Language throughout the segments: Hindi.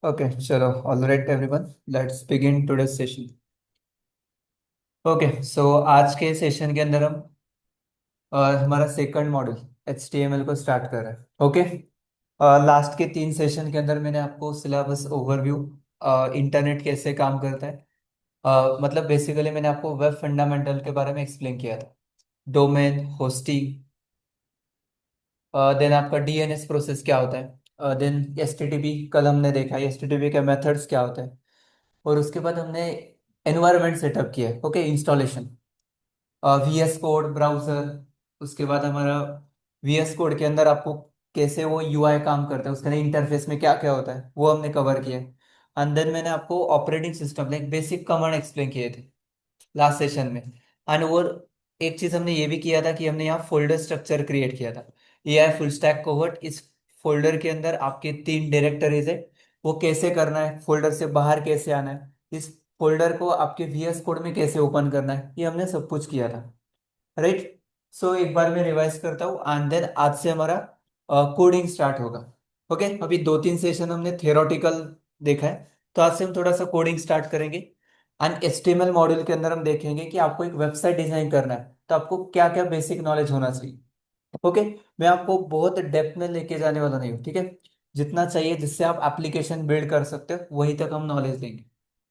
ओके चलो। All right everyone, let's begin today session. Okay so आज के सेशन के अंदर हम हमारा सेकंड मॉड्यूल HTML को स्टार्ट कर रहे हैं। ओके, लास्ट के 3 सेशन के अंदर मैंने आपको सिलेबस ओवरव्यू, इंटरनेट कैसे काम करता है, मतलब बेसिकली मैंने आपको वेब फंडामेंटल के बारे में एक्सप्लेन किया था। डोमेन, होस्टिंग, देन आपका DNS प्रोसेस क्या होता है, देन HTTP कल हमने देखा है HTTP के मेथड्स क्या होते हैं, और उसके बाद हमने एनवायरनमेंट सेटअप किया है। Okay, installation, VS code browser, उसके बाद हमारा VS कोड के अंदर आपको कैसे वो UI काम करता है, उसके अंदर इंटरफेस में क्या क्या होता है वो हमने कवर किया है। एंड देन मैंने आपको operating system like basic command explain किए थे लास्ट सेशन में। एंड वो एक चीज हमने ये भी किया था कि हमने यहाँ फोल्डर स्ट्रक्चर क्रिएट किया था। AI फुल स्टैक कोवर्ट, इस फोल्डर के अंदर आपके 3 डायरेक्टरीज है, वो कैसे करना है, फोल्डर से बाहर कैसे आना है, इस फोल्डर को आपके VS कोड में कैसे ओपन करना है, ये हमने सब कुछ किया था। राइट। सो एक बार मैं रिवाइज करता हूँ एंड देन आज से हमारा कोडिंग स्टार्ट होगा। ओके, अभी 2-3 सेशन हमने थियोरेटिकल देखा है, तो आज से हम थोड़ा सा कोडिंग स्टार्ट करेंगे। एंड HTML मॉड्यूल के अंदर हम देखेंगे कि आपको एक वेबसाइट डिजाइन करना है तो आपको क्या क्या बेसिक नॉलेज होना चाहिए। ओके, मैं आपको बहुत डेप्थ में लेके जाने वाला नहीं हूँ, ठीक है। जितना चाहिए जिससे आप एप्लीकेशन बिल्ड कर सकते हो वहीं तक हम नॉलेज देंगे।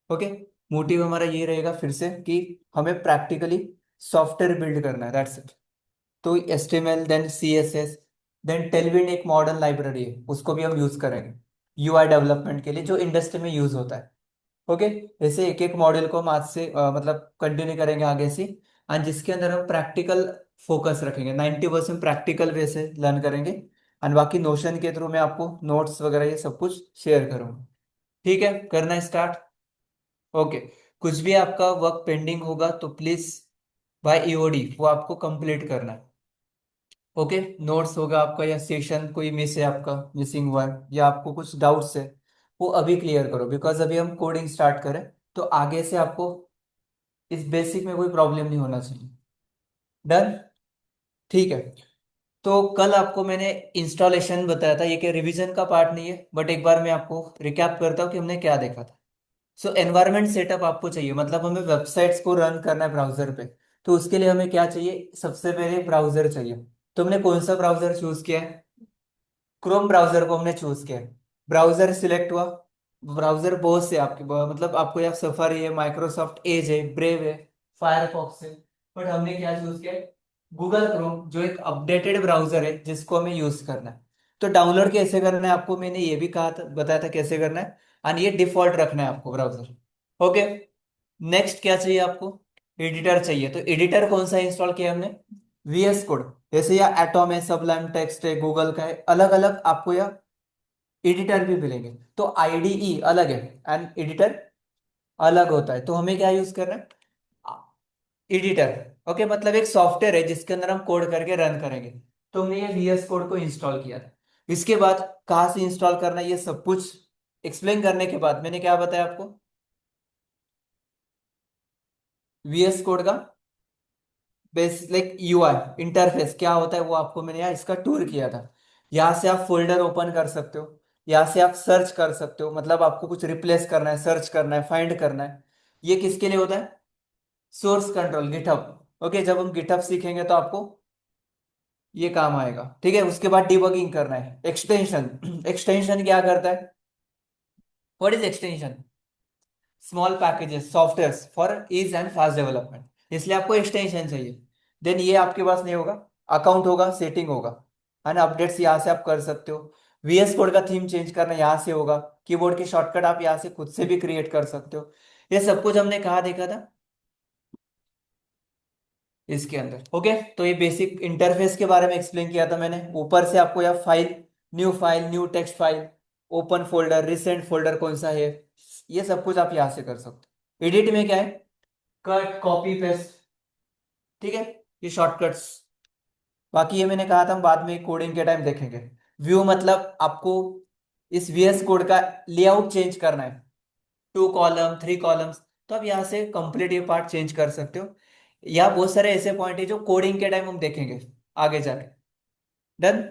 ओके, मोटिव हमारा ये रहेगा फिर से कि हमें प्रैक्टिकली सॉफ्टवेयर बिल्ड करना है, दैट्स इट। तो HTML then CSS then Tailwind एक मॉडर्न लाइब्रेरी है, उसको भी हम यूज करेंगे UI डेवलपमेंट के लिए जो इंडस्ट्री में यूज होता है। ओके, ऐसे एक एक मॉड्यूल को हम आज से मतलब कंटिन्यू करेंगे आगे से, एंड जिसके अंदर हम प्रैक्टिकल फोकस रखेंगे, 90% प्रैक्टिकल वे से लर्न करेंगे। एंड बाकी नोशन के थ्रू मैं आपको नोट्स वगैरह ये सब कुछ शेयर करूंगा। ठीक है, करना है स्टार्ट। ओके, कुछ भी आपका वर्क पेंडिंग होगा तो प्लीज बाय EOD वो आपको कंप्लीट करना है। ओके, नोट्स होगा आपका या सेशन कोई मिस है, आपका मिसिंग हुआ है या आपको कुछ डाउट्स है, वो अभी क्लियर करो, बिकॉज अभी हम कोडिंग स्टार्ट करें तो आगे से आपको इस बेसिक में कोई प्रॉब्लम नहीं होना चाहिए। डन। ठीक है, तो कल आपको मैंने इंस्टॉलेशन बताया था, ये कि रिवीजन का पार्ट नहीं है, बट एक बार मैं आपको रिकैप करता हूँ कि हमने क्या देखा था। सो एनवायरनमेंट सेटअप आपको चाहिए, मतलब हमें वेबसाइट्स को रन करना है ब्राउजर पे, तो उसके लिए हमें क्या चाहिए, सबसे पहले ब्राउजर चाहिए। तो हमने कौन सा ब्राउजर चूज किया है, क्रोम ब्राउजर को हमने चूज किया है। ब्राउजर सिलेक्ट हुआ, ब्राउजर बहुत से आपके मतलब आपको यहाँ सफारी है, माइक्रोसॉफ्ट एज है, ब्रेव है, फायरफॉक्स है, बट हमने क्या चूज किया है, गूगल क्रोम, जो एक अपडेटेड ब्राउजर है जिसको हमें यूज करना है। तो डाउनलोड कैसे करना है आपको मैंने ये भी कहा था, बताया था कैसे करना है, और ये डिफॉल्ट रखना है आपको ब्राउजर। ओके, नेक्स्ट क्या चाहिए आपको, एडिटर चाहिए। तो एडिटर कौन सा इंस्टॉल किया हमने, VS कोड, जैसे या एटॉम है, सबलाइम टेक्स्ट है, गूगल का है, अलग अलग आपको या एडिटर भी मिलेंगे। तो IDE अलग है एंड एडिटर अलग होता है, तो हमें क्या यूज करना है, एडिटर। ओके, मतलब एक सॉफ्टवेयर है जिसके अंदर हम कोड करके रन करेंगे। तो हमने ये VS कोड को इंस्टॉल किया था। इसके बाद कहाँ से इंस्टॉल करना है ये सब कुछ एक्सप्लेन करने के बाद मैंने क्या बताया आपको, VS कोड का बेस लाइक UI इंटरफेस क्या होता है वो आपको मैंने यहाँ इसका टूर किया था। यहाँ से आप फोल्डर ओपन कर सकते हो, यहाँ से आप सर्च कर सकते हो, मतलब आपको कुछ रिप्लेस करना है, सर्च करना है, फाइंड करना है। ये किसके लिए होता है, सोर्स कंट्रोल, गिटहब। ओके, जब हम गिटहब सीखेंगे तो आपको ये काम आएगा। ठीक है, उसके बाद डिबगिंग करना है, एक्सटेंशन। एक्सटेंशन क्या करता है, what is extension, small packages software for is and fast development, इसलिए आपको एक्सटेंशन चाहिए। देन ये आपके पास नहीं होगा, अकाउंट होगा, सेटिंग होगा, है ना, अपडेट्स यहाँ से आप कर सकते हो। VS कोड का थीम चेंज करना यहाँ से होगा, कीबोर्ड की शॉर्टकट आप यहाँ से खुद से भी क्रिएट कर सकते हो। ये सब कुछ हमने कहाँ देखा था, इसके अंदर। ओके, तो ये बेसिक इंटरफेस के बारे में एक्सप्लेन किया था मैंने। ऊपर से आपको या file, new text file, open folder, recent folder कौन सा है, ये सब कुछ आप यहाँ से कर सकते हो। एडिट में क्या है, कट कॉपी पेस्ट, ठीक है, ये शॉर्टकट्स। बाकी ये मैंने कहा था हम बाद में कोडिंग के टाइम देखेंगे। व्यू मतलब आपको इस VS कोड का लेआउट चेंज करना है, 2 कॉलम 3 कॉलम्स, तो आप यहाँ से कंप्लीट ये पार्ट चेंज कर सकते हो। यहाँ बहुत सारे ऐसे पॉइंट है जो कोडिंग के टाइम हम देखेंगे आगे जाके। डन।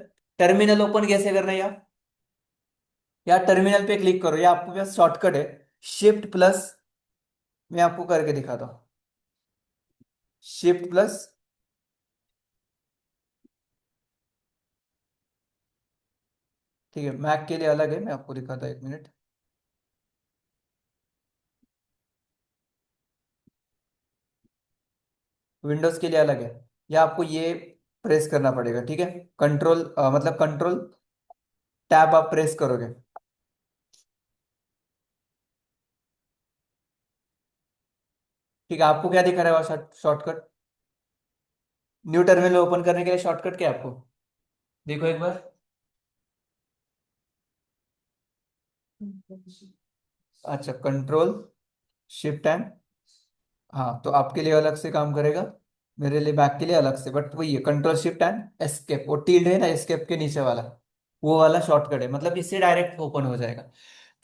टर्मिनल ओपन कैसे करना है यार, या टर्मिनल पे क्लिक करो, या आपके पास शॉर्टकट है शिफ्ट प्लस, मैं आपको करके दिखाता हूँ। शिफ्ट प्लस, ठीक है, मैक के लिए अलग है, मैं आपको दिखाता हूँ, 1 मिनट। विंडोज के लिए अलग है, या आपको ये प्रेस करना पड़ेगा, ठीक है। कंट्रोल मतलब कंट्रोल टैब आप प्रेस करोगे। ठीक है, आपको क्या दिखा रहा है वहाँ शॉर्टकट? न्यू टर्मिनल ओपन करने के लिए शॉर्टकट क्या है आपको? देखो एक बार। अच्छा, कंट्रोल शिफ्ट एंड, हाँ तो आपके लिए अलग से काम करेगा, मेरे लिए बैक के लिए अलग से, बट वही है, कंट्रोल शिफ्ट एंड एस्केप, वो टील्ड है ना एस्केप के नीचे वाला, वो वाला शॉर्टकट है, मतलब इससे डायरेक्ट ओपन हो जाएगा।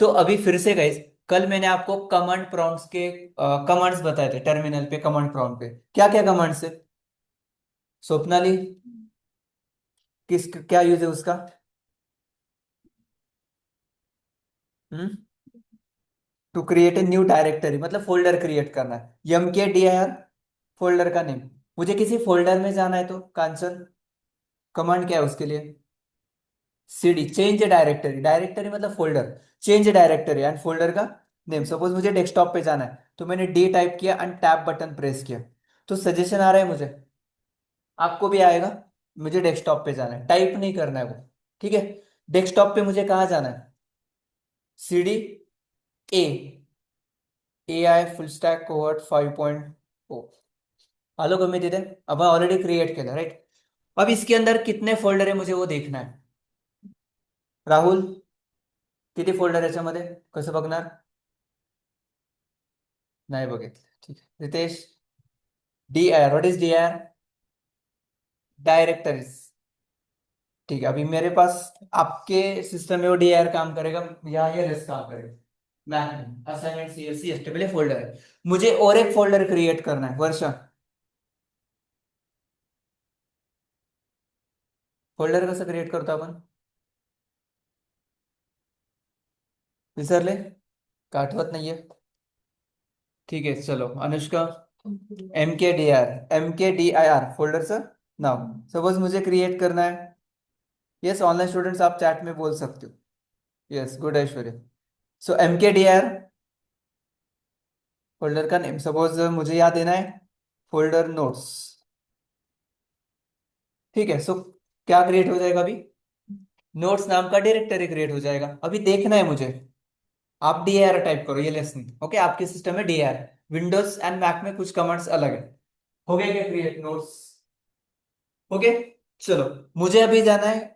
तो अभी फिर से गाइस, कल मैंने आपको कमांड प्रॉम्प्ट्स के कमांड्स बताए थे टर्मिनल पे, कमांड प्रॉम्प्ट पे क्या क्या कमांड्स है? स्वप्नाली, किस क्या यूज है उसका? Hmm, to create a new directory, मतलब फोल्डर क्रिएट करना है, M K D R, folder का नेम। मुझे किसी फोल्डर में जाना है तो कांचन, कमांड क्या है उसके लिए? सीडी, चेंज डायरेक्टरी, डायरेक्टरी मतलब folder, change directory and folder का नेम। सपोज मुझे डेस्कटॉप पे जाना है, तो मैंने डी टाइप किया एंड टैब बटन प्रेस किया, तो सजेशन आ रहा है मुझे, आपको भी आएगा। मुझे डेस्कटॉप पे जाना है, टाइप नहीं करना है वो, ठीक है। डेस्कटॉप पे मुझे कहाँ जाना है? सीडी ए, ए आई फुल स्टैक कोवर्ट 5.0, आलो कमी देते, अब ऑलरेडी क्रिएट केलं राईट। अब इसके अंदर कितने फोल्डर है मुझे वो देखना है। राहुल, किती फोल्डर आहे याच्यामध्ये, कसं बघणार? नाही बघितलं, ठीक आहे Ritesh. D R, what is D R? Directories, ठीक है। अभी मेरे पास, आपके सिस्टम में वो डी आर काम करेगा, यहाँ ये रेस्ट काम करेगा, मैक में assignment C S C S T folder है। मुझे और एक फोल्डर क्रिएट करना है, वर्षा, फोल्डर कसं क्रिएट करतो आपण? विसरले का, आठवत नाहीये? ठीक है चलो, Anushka, M K D I R फोल्डरचं नाव, सपोज मुझे क्रिएट करना है। यस ऑनलाइन स्टूडेंट्स, आप चैट में बोल सकते हो। Yes good Aishwarya. So M K D I R folder का नेम, सपोज मुझे यहाँ देना है फोल्डर नोट्स, ठीक है। सो क्या क्रिएट हो जाएगा अभी? नोट्स नाम का डायरेक्टरी क्रिएट हो जाएगा। अभी देखना है मुझे, आप डी आर टाइप करो, ये लेसन, ओके, आपके सिस्टम में D R, Windows and Mac में कुछ कमांड्स अलग है। हो गया क्या क्रिएट नोट्स? ओके, चलो, मुझे अभी जाना है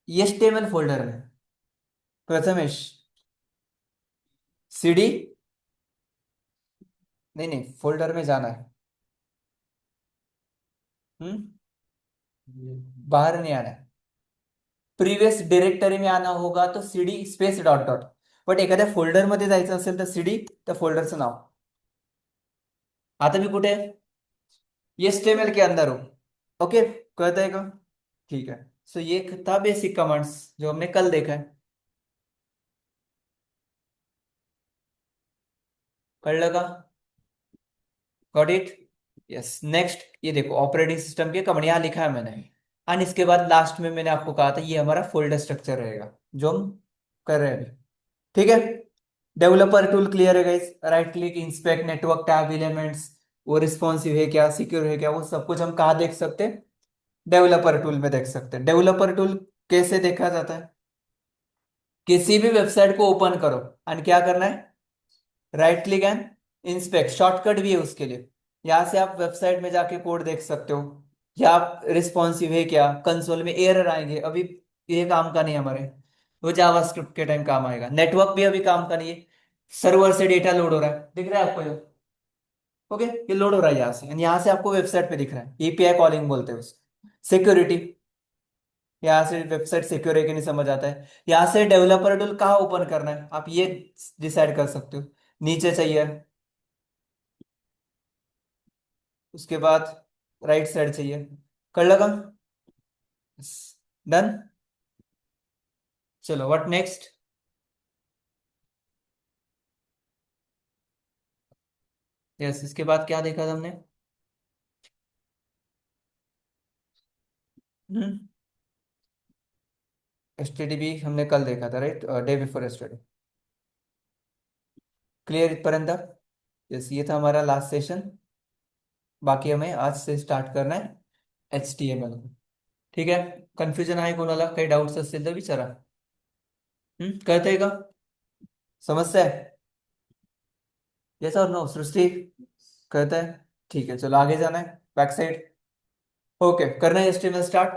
एचटीएमएल फोल्डर में, प्रथमेश, सीडी, नहीं नहीं, फोल्डर में जाना है। हम्म, बाहर नहीं आना है, प्रीवियस डिरेक्टरी में आना होगा तो CD space dot dot, but एखाद्या फोल्डर मध्ये जायचं असेल तर सीडी, त्या फोल्डरचं नाव। आता मी कुठे आहे? एचटीएमएल के अंदर हूं, ओके, कळत आहे का? ठीक है। सो ये था बेसिक कमांड्स जो हमने कल देखा है, कळलं का? Got it? यस, नेक्स्ट ये देखो ऑपरेटिंग सिस्टम के कमांड यहाँ लिखा है मैंने, एंड इसके बाद लास्ट में मैंने आपको कहा था ये हमारा फोल्डर स्ट्रक्चर रहेगा जो हम कर रहे हैं अभी, ठीक है। डेवलपर टूल क्लियर है guys, right click, inspect network tab elements, वो रिस्पॉन्सिव है क्या, सिक्योर है क्या, वो सब कुछ हम कहाँ देख सकते हैं? डेवलपर टूल में देख सकते हैं। डेवलपर टूल कैसे देखा जाता है? किसी भी वेबसाइट को ओपन करो एंड क्या करना है? Right click and inspect, shortcut भी है उसके लिए। यहां से आप वेबसाइट में जाके कोड देख सकते हो, या आप रिस्पॉन्सिव है क्या, कंसोल में एरर आएंगे, अभी ये काम का नहीं है हमारे, वो जावास्क्रिप्ट के टाइम काम आएगा। नेटवर्क भी अभी काम का नहीं है, सर्वर से डेटा लोड हो रहा है, दिख रहा है आपको ये? ओके, ये लोड हो रहा है यहाँ से, and यहाँ से आपको वेबसाइट पे दिख रहा है, एपीआई कॉलिंग बोलते हैं उसको। सिक्योरिटी, यहाँ से वेबसाइट सिक्योर है कि नहीं समझ आता है। यहाँ से डेवलपर टूल कहाँ ओपन करना है आप ये डिसाइड कर सकते हो, नीचे चाहिए, उसके बाद राइट साइड चाहिए, कर लगा? डन। चलो व्हाट नेक्स्ट? यस, इसके बाद क्या देखा था हमने? हम्म। एचटीटीपी हमने कल देखा था, right? Day before yesterday. Clear इतपर्यंत? यस, ये था हमारा लास्ट सेशन। बाकी हमें आज से स्टार्ट करना है HTML। ठीक है? कन्फ्युजन आहे कोणाला? काही डाऊट्स असतील तर विचारा. कळतंय का? समस्या है? यस और नो सृष्टि? कळतंय? ठीक है, चलो आगे जाना है, बैक साइड। ओके, करना है HTML स्टार्ट।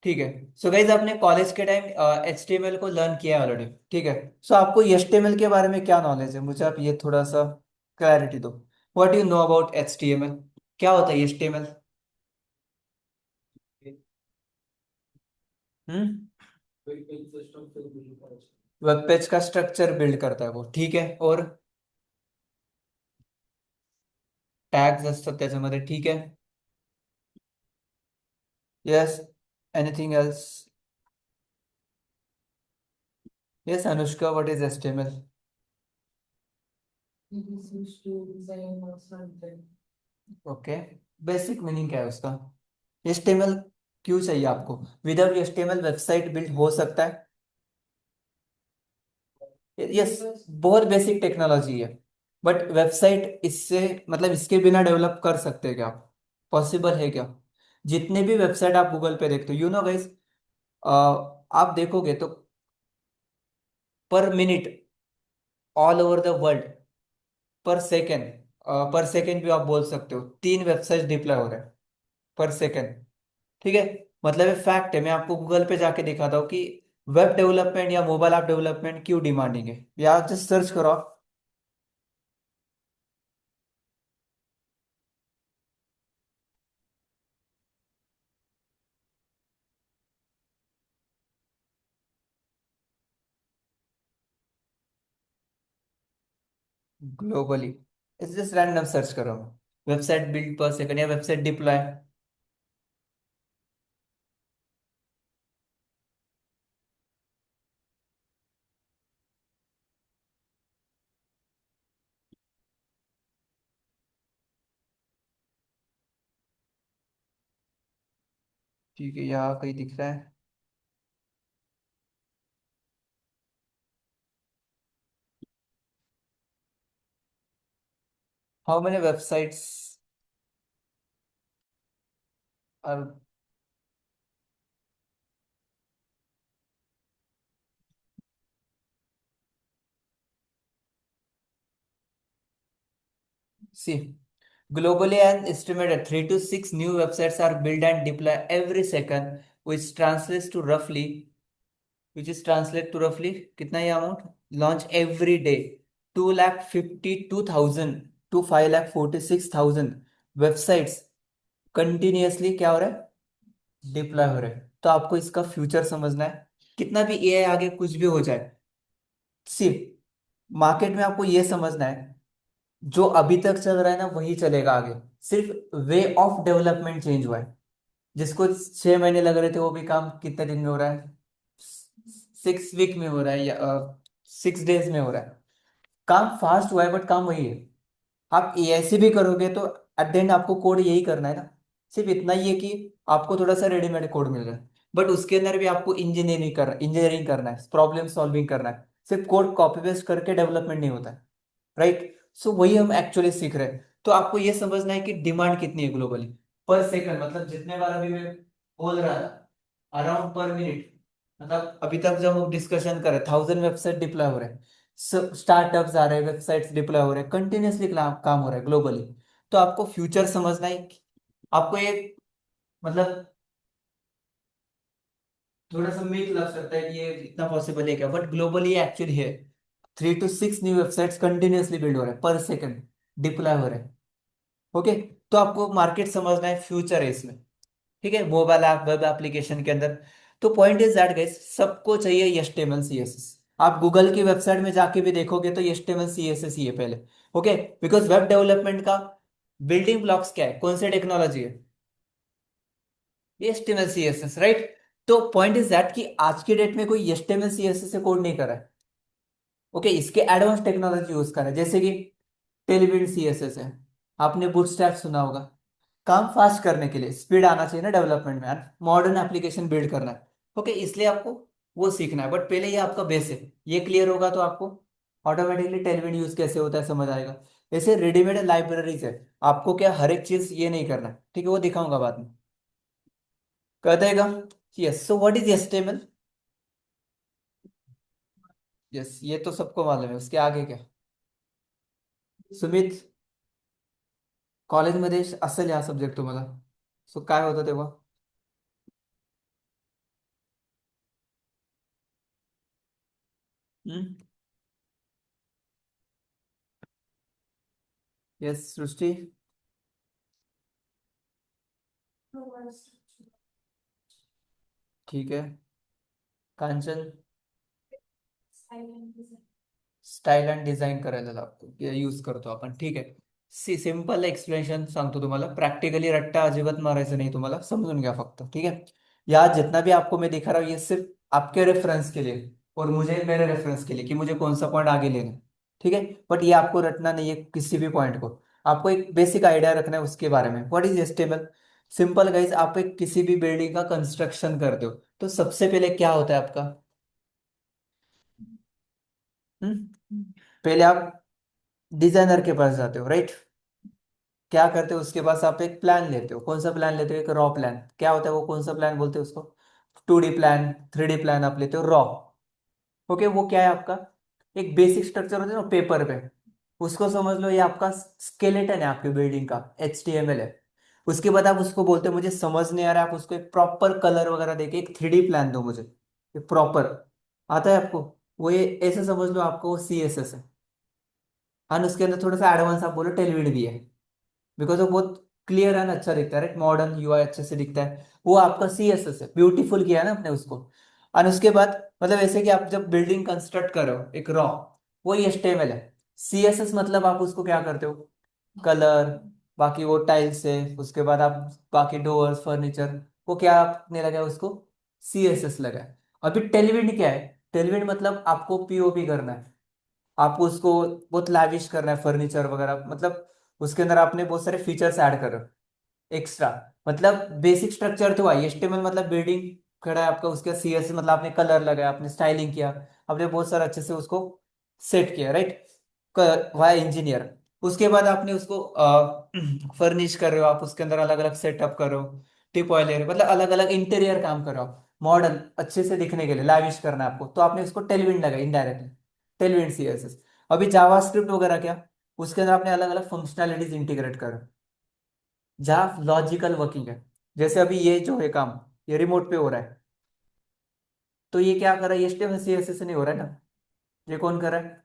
ठीक है। सो गाइज, आपने कॉलेज के टाइम HTML को लर्न किया ऑलरेडी, ठीक है? सो आपको HTML के बारे में क्या नॉलेज है? मुझे आप ये थोड़ा सा क्लैरिटी दो। What you know about HTML? क्या होता है HTML? हम्म। वेब पेज का स्ट्रक्चर बिल्ड करता है वो, ठीक है? और टॅग्स असतात त्याच्यामध्ये, ठीक आहे? Yes. Anything else? Yes Anushka, what is HTML? Okay. Basic meaning क्या है उसका? HTML क्यों चाहिए आपको? विदाउट HTML वेबसाइट बिल्ड हो सकता है? यस। बहुत बेसिक टेक्नोलॉजी है। बट वेबसाइट इससे, मतलब इसके बिना डेवलप कर सकते हैं क्या आप? पॉसिबल है क्या? जितने भी वेबसाइट आप गूगल पे देखते हो, यू नो गाइस, आप देखोगे तो पर minute, all over the world, पर सेकेंड, पर सेकेंड भी आप बोल सकते हो, 3 वेबसाइट डिप्लॉय हो रहे हैं पर सेकेंड। ठीक है? मतलब ये फैक्ट है, मैं आपको गूगल पे जाके दिखाता हूँ कि वेब डेवलपमेंट या मोबाइल ऐप डेवलपमेंट क्यों डिमांडिंग है, या जस्ट सर्च करो आप। Globally, it's just random search करो, वेबसाइट बिल्ड पर सेकंड या वेबसाइट डिप्लॉय। ठीक है, यहाँ कहीं दिख रहा है? How many websites are? See, globally an estimated 3 to 6 new websites are built and deployed every second, which is translate to roughly कितना ये amount? Launch every day 2,52,000 to 5,46,000 websites continuously क्या हो रहा है? डिप्लॉय हो रहे हैं। तो आपको इसका फ्यूचर समझना है, कितना भी AI आगे कुछ भी हो जाए, सिर्फ मार्केट में आपको ये समझना है, जो अभी तक चल रहा है ना वही चलेगा आगे। सिर्फ वे ऑफ डेवलपमेंट चेंज हुआ है। जिसको 6 महीने लग रहे थे, वो भी काम कितने दिन में हो रहा है? 6 वीक में हो रहा है, या 6 डेज में हो रहा है। काम फास्ट हुआ है, बट काम वही है। आप AI से भी करोगे तो एट द एंड आपको कोड यही करना है ना। सिर्फ इतना ही है कि आपको थोड़ा सा रेडीमेड कोड मिल रहा है, बट उसके अंदर भी आपको इंजीनियरिंग करना है, प्रॉब्लम सॉल्विंग करना है। सिर्फ कोड कॉपी पेस्ट करके डेवलपमेंट नहीं होता है, राइट? सो वही हम एक्चुअली सीख रहे हैं। तो आपको ये समझना है कि डिमांड कितनी है ग्लोबली, पर सेकंड, मतलब जितने बार अभी मैं बोल रहा था, अराउंड पर मिनट, मतलब अभी तक जब हम डिस्कशन कर रहे, 1,000 वेबसाइट डिप्लॉय हो रहे हैं, स्टार्टअप्स आ रहे हैं, वेबसाइट्स डिप्लॉय हो रहे हैं, कंटिन्यूअसली काम हो रहा है ग्लोबली। तो आपको फ्यूचर समझना है। आपको ये, मतलब थोड़ा सा मिथ लग सकता है कि ये इतना पॉसिबल है क्या, बट ग्लोबली ये एक्चुअली है। 3 to 6 new websites continuously build हो रहे हैं पर सेकंड, डिप्लॉय हो रहे हैं। ओके? तो आपको मार्केट समझना है, फ्यूचर है इसमें। ठीक है? मोबाइल ऐप, वेब एप्लीकेशन के अंदर। तो पॉइंट इज दैट गाइस, सबको चाहिए HTML CSS। आप गूगल की वेबसाइट में जाके भी देखोगे तो HTML CSS ही है पहले। ओके? बिकॉज वेब डेवलपमेंट का बिल्डिंग ब्लॉक्स क्या है, कौन सी टेक्नोलॉजी है? HTML CSS, right? तो पॉइंट इज दैट कि आज के डेट में कोई HTML CSS से कोड नहीं कर रहा है। ओके? इसके एडवांस टेक्नोलॉजी यूज कर रहा है, जैसे कि टेलीविजन CSS है, आपने बूटस्ट्रैप सुना होगा। काम फास्ट करने के लिए, स्पीड आना चाहिए ना डेवलपमेंट में, मॉडर्न एप्लीकेशन बिल्ड करना है। ओके, इसलिए आपको वो सीखना है, बट पहले ये आपका बेस है। ये क्लियर होगा तो आपको ऑटोमेटिकली टेलविन यूज कैसे होता है समझ आएगा। जैसे रेडीमेड लाइब्रेरीज है, आपको क्या हर एक चीज ये नहीं करना, ठीक है, वो दिखाऊंगा बाद में। कर देगा। Yes, so what is HTML? Yes, ये तो सबको मालूम है, उसके आगे क्या? सुमित, कॉलेजमध्ये असेल हा सब्जेक्ट तुम्हाला, सो काय होतं तेव्हा? यस सृष्टि। ठीक है। कांचन, स्टाईल अँड डिझाईन करायला लागतो, यूज करतो आपण, ठीक आहे। सिंपल एक्सप्लेनेशन सांगतो तुम्हाला, प्रैक्टिकली रट्टा अजिबात मारायचं नहीं तुम्हाला, समझून घ्या फक्त, ठीक है। यहाँ जितना भी आपको मैं दिखा रहा हूँ ये सिर्फ आपके रेफरेंस के लिए और मुझे मेरे रेफरेंस के लिए कि मुझे कौन सा पॉइंट आगे लेना है, ठीक है। बट ये आपको रटना नहीं है किसी भी पॉइंट को, आपको एक बेसिक आइडिया रखना है उसके बारे में। What is HTML? Simple guys, आप एक किसी भी बिल्डिंग का कंस्ट्रक्शन करते हो तो सबसे पहले क्या होता है आपका? पहले आप डिजाइनर के पास जाते हो, राइट? क्या करते हो उसके पास? आप एक प्लान लेते हो। कौन सा प्लान लेते हो? एक रॉ प्लान। क्या होता है वो? कौन सा प्लान बोलते हो उसको? 2D प्लान, 3D प्लान आप लेते हो रॉ। ओके, वो क्या है आपका? एक बेसिक स्ट्रक्चर होता है ना पेपर पे, उसको समझ लो ये आपका स्केलेटन है आपकी बिल्डिंग का, HTML है। उसके बाद आप उसको बोलते हो मुझे समझ नहीं आ रहा है, आप उसको एक प्रॉपर कलर वगैरह देके एक 3D प्लान दो मुझे, एक प्रॉपर। आता है आपको? वो ये ऐसे समझ लो आपको वो CSS है। और उसके अंदर थोड़ा सा एडवांस आप बोलो टेलविड भी है, बिकॉज वो बहुत क्लियर है ना, अच्छा दिखता है, राइट? मॉडर्न यूआई अच्छे से दिखता है, वो आपका CSS है, ब्यूटीफुल किया है ना आपने उसको। और उसके बाद मतलब ऐसे कि आप जब बिल्डिंग कंस्ट्रक्ट करो एक रॉ, वो HTML है। CSS मतलब आप उसको क्या करते हो? कलर, बाकी वो टाइल्स है, उसके बाद आप बाकी डोर्स फर्नीचर, वो क्या आपने लगाया उसको? CSS लगाया। अभी टेलविड क्या है? टेलविड मतलब आपको POP करना है, आपको उसको बहुत लैविश करना है फर्नीचर वगैरह, मतलब उसके अंदर आपने बहुत सारे फीचर्स ऐड कर रहे हो एक्स्ट्रा। मतलब बेसिक स्ट्रक्चर तो आई, HTML मतलब बिल्डिंग खड़ा है आपका, उसका CSS मतलब आपने कलर लगाया, आपने स्टाइलिंग किया, आपने बहुत सारा अच्छे से उसको सेट किया, राइट? Y engineer. उसके बाद आपने उसको फर्निश कर रहे हो, आप उसके अंदर अलग अलग सेटअप करो, टिप ऑयल ले रहे हो, मतलब अलग अलग इंटीरियर काम करो आप, मॉडर्न अच्छे से दिखने के लिए लैविश करना है आपको, तो आपने उसको टेलविंड लगाई इनडायरेक्टली, टेलविंड CSS। अभी जावास्क्रिप्ट वगैरह क्या? उसके अंदर आपने अलग अलग फंक्शनैलिटीज इंटीग्रेट करो, जहाँ लॉजिकल वर्किंग है। जैसे अभी ये जो है काम, ये रिमोट पे हो रहा है, तो ये क्या कर रहा है? ये HTML CSS से नहीं हो रहा है ना, ये कौन कर रहा है?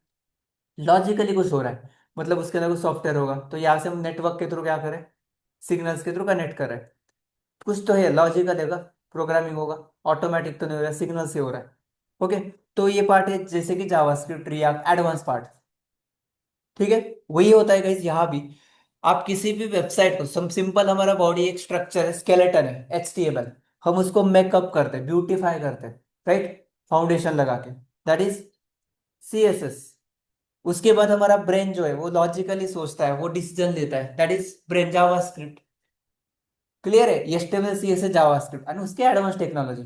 लॉजिकली कुछ हो रहा है, मतलब उसके अंदर कुछ सॉफ्टवेयर होगा, तो यहाँ से हम नेटवर्क के थ्रू क्या करें? सिग्नल्स के थ्रू कनेक्ट करें। कुछ तो है, लॉजिकल होगा, प्रोग्रामिंग होगा, ऑटोमेटिक तो नहीं हो रहा है, सिग्नल से हो रहा है। ओके, तो ये पार्ट है जैसे कि जावास्क्रिप्ट, रिएक्ट, एडवांस पार्ट, ठीक है। वही होता है गाइस यहाँ भी। आप किसी भी वेबसाइट को, सम सिंपल, हमारा बॉडी एक स्ट्रक्चर है, स्केलेटन है, HTML, हम उसको मेकअप करते हैं, ब्यूटीफाई करते हैं, राइट? फाउंडेशन लगा के, दैट इज CSS। उसके बाद हमारा ब्रेन जो है वो लॉजिकली सोचता है, वो डिसीजन लेता है, that is brain, JavaScript. Clear है? HTML CSS जावास्क्रिप्ट, और उसके एडवांस टेक्नोलॉजी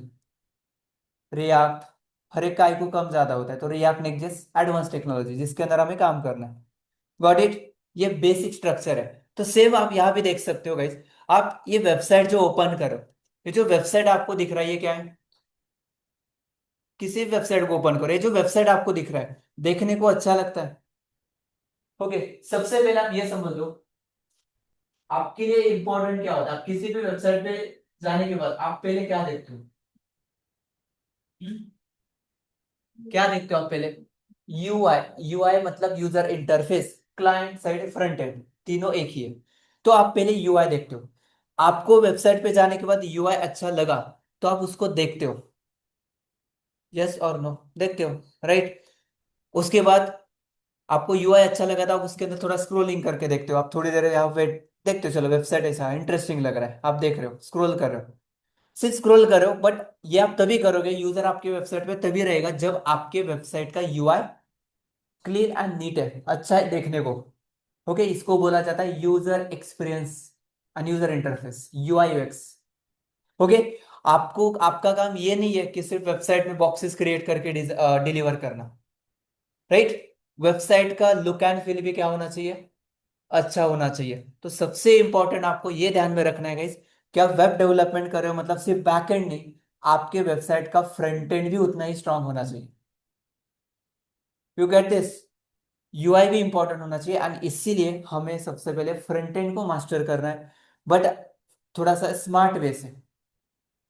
रिएक्ट। हर एक का IQ कम ज्यादा होता है, तो रिएक्ट नेक्स्ट एडवांस टेक्नोलॉजी जिसके अंदर हमें काम करना है। Got it? ये बेसिक स्ट्रक्चर है। तो सेम आप यहाँ भी देख सकते हो गाइस। आप ये वेबसाइट जो ओपन करो, ये जो वेबसाइट आपको दिख रहा है ये क्या है? किसी वेबसाइट को ओपन करो, ये जो वेबसाइट आपको दिख रहा है देखने को अच्छा लगता है। ओके, सबसे पहले आप ये समझ लो, आपके लिए इंपॉर्टेंट क्या होता है? आप किसी भी वेबसाइट पे जाने के बाद आप पहले क्या देखते हो? हम्म? क्या देखते हो आप पहले? UI। UI मतलब user interface, client side, front end, तीनों एक ही है। तो आप पहले UI देखते हो। आपको वेबसाइट पे जाने के बाद UI अच्छा लगा तो आप उसको देखते हो, यस और नो? देखते हो, राइट? उसके बाद आपको UI अच्छा लगा था, आप उसके अंदर थोड़ा स्क्रोलिंग करके देखते हो, आप थोड़ी देर यहाँ वेट देखते हो, चलो वेबसाइट ऐसा इंटरेस्टिंग लग रहा है, आप देख रहे हो, स्क्रोल कर रहे हो, सिर्फ स्क्रोल कर रहे हो। बट ये आप तभी करोगे, यूजर आपके वेबसाइट पे तभी रहेगा जब आपके वेबसाइट का UI क्लीन एंड नीट है, अच्छा है देखने को, ओके, इसको बोला जाता है user experience and user interface, UI UX. Okay, आपको आपका काम ये नहीं है कि सिर्फ वेबसाइट में बॉक्सेस क्रिएट करके डिलीवर करना, राइट। वेबसाइट का लुक एंड फील भी क्या होना चाहिए, अच्छा होना चाहिए। तो सबसे इंपॉर्टेंट आपको ये ध्यान में रखना है गाइस कि आप वेब डेवलपमेंट कर रहे हो मतलब सिर्फ बैक एंड नहीं, आपके वेबसाइट का फ्रंट एंड भी उतना ही स्ट्रांग होना चाहिए। यू गेट दिस, यूआई भी इंपॉर्टेंट होना चाहिए, एंड इसीलिए हमें सबसे पहले फ्रंट एंड को मास्टर करना है, बट थोड़ा सा स्मार्ट वे से।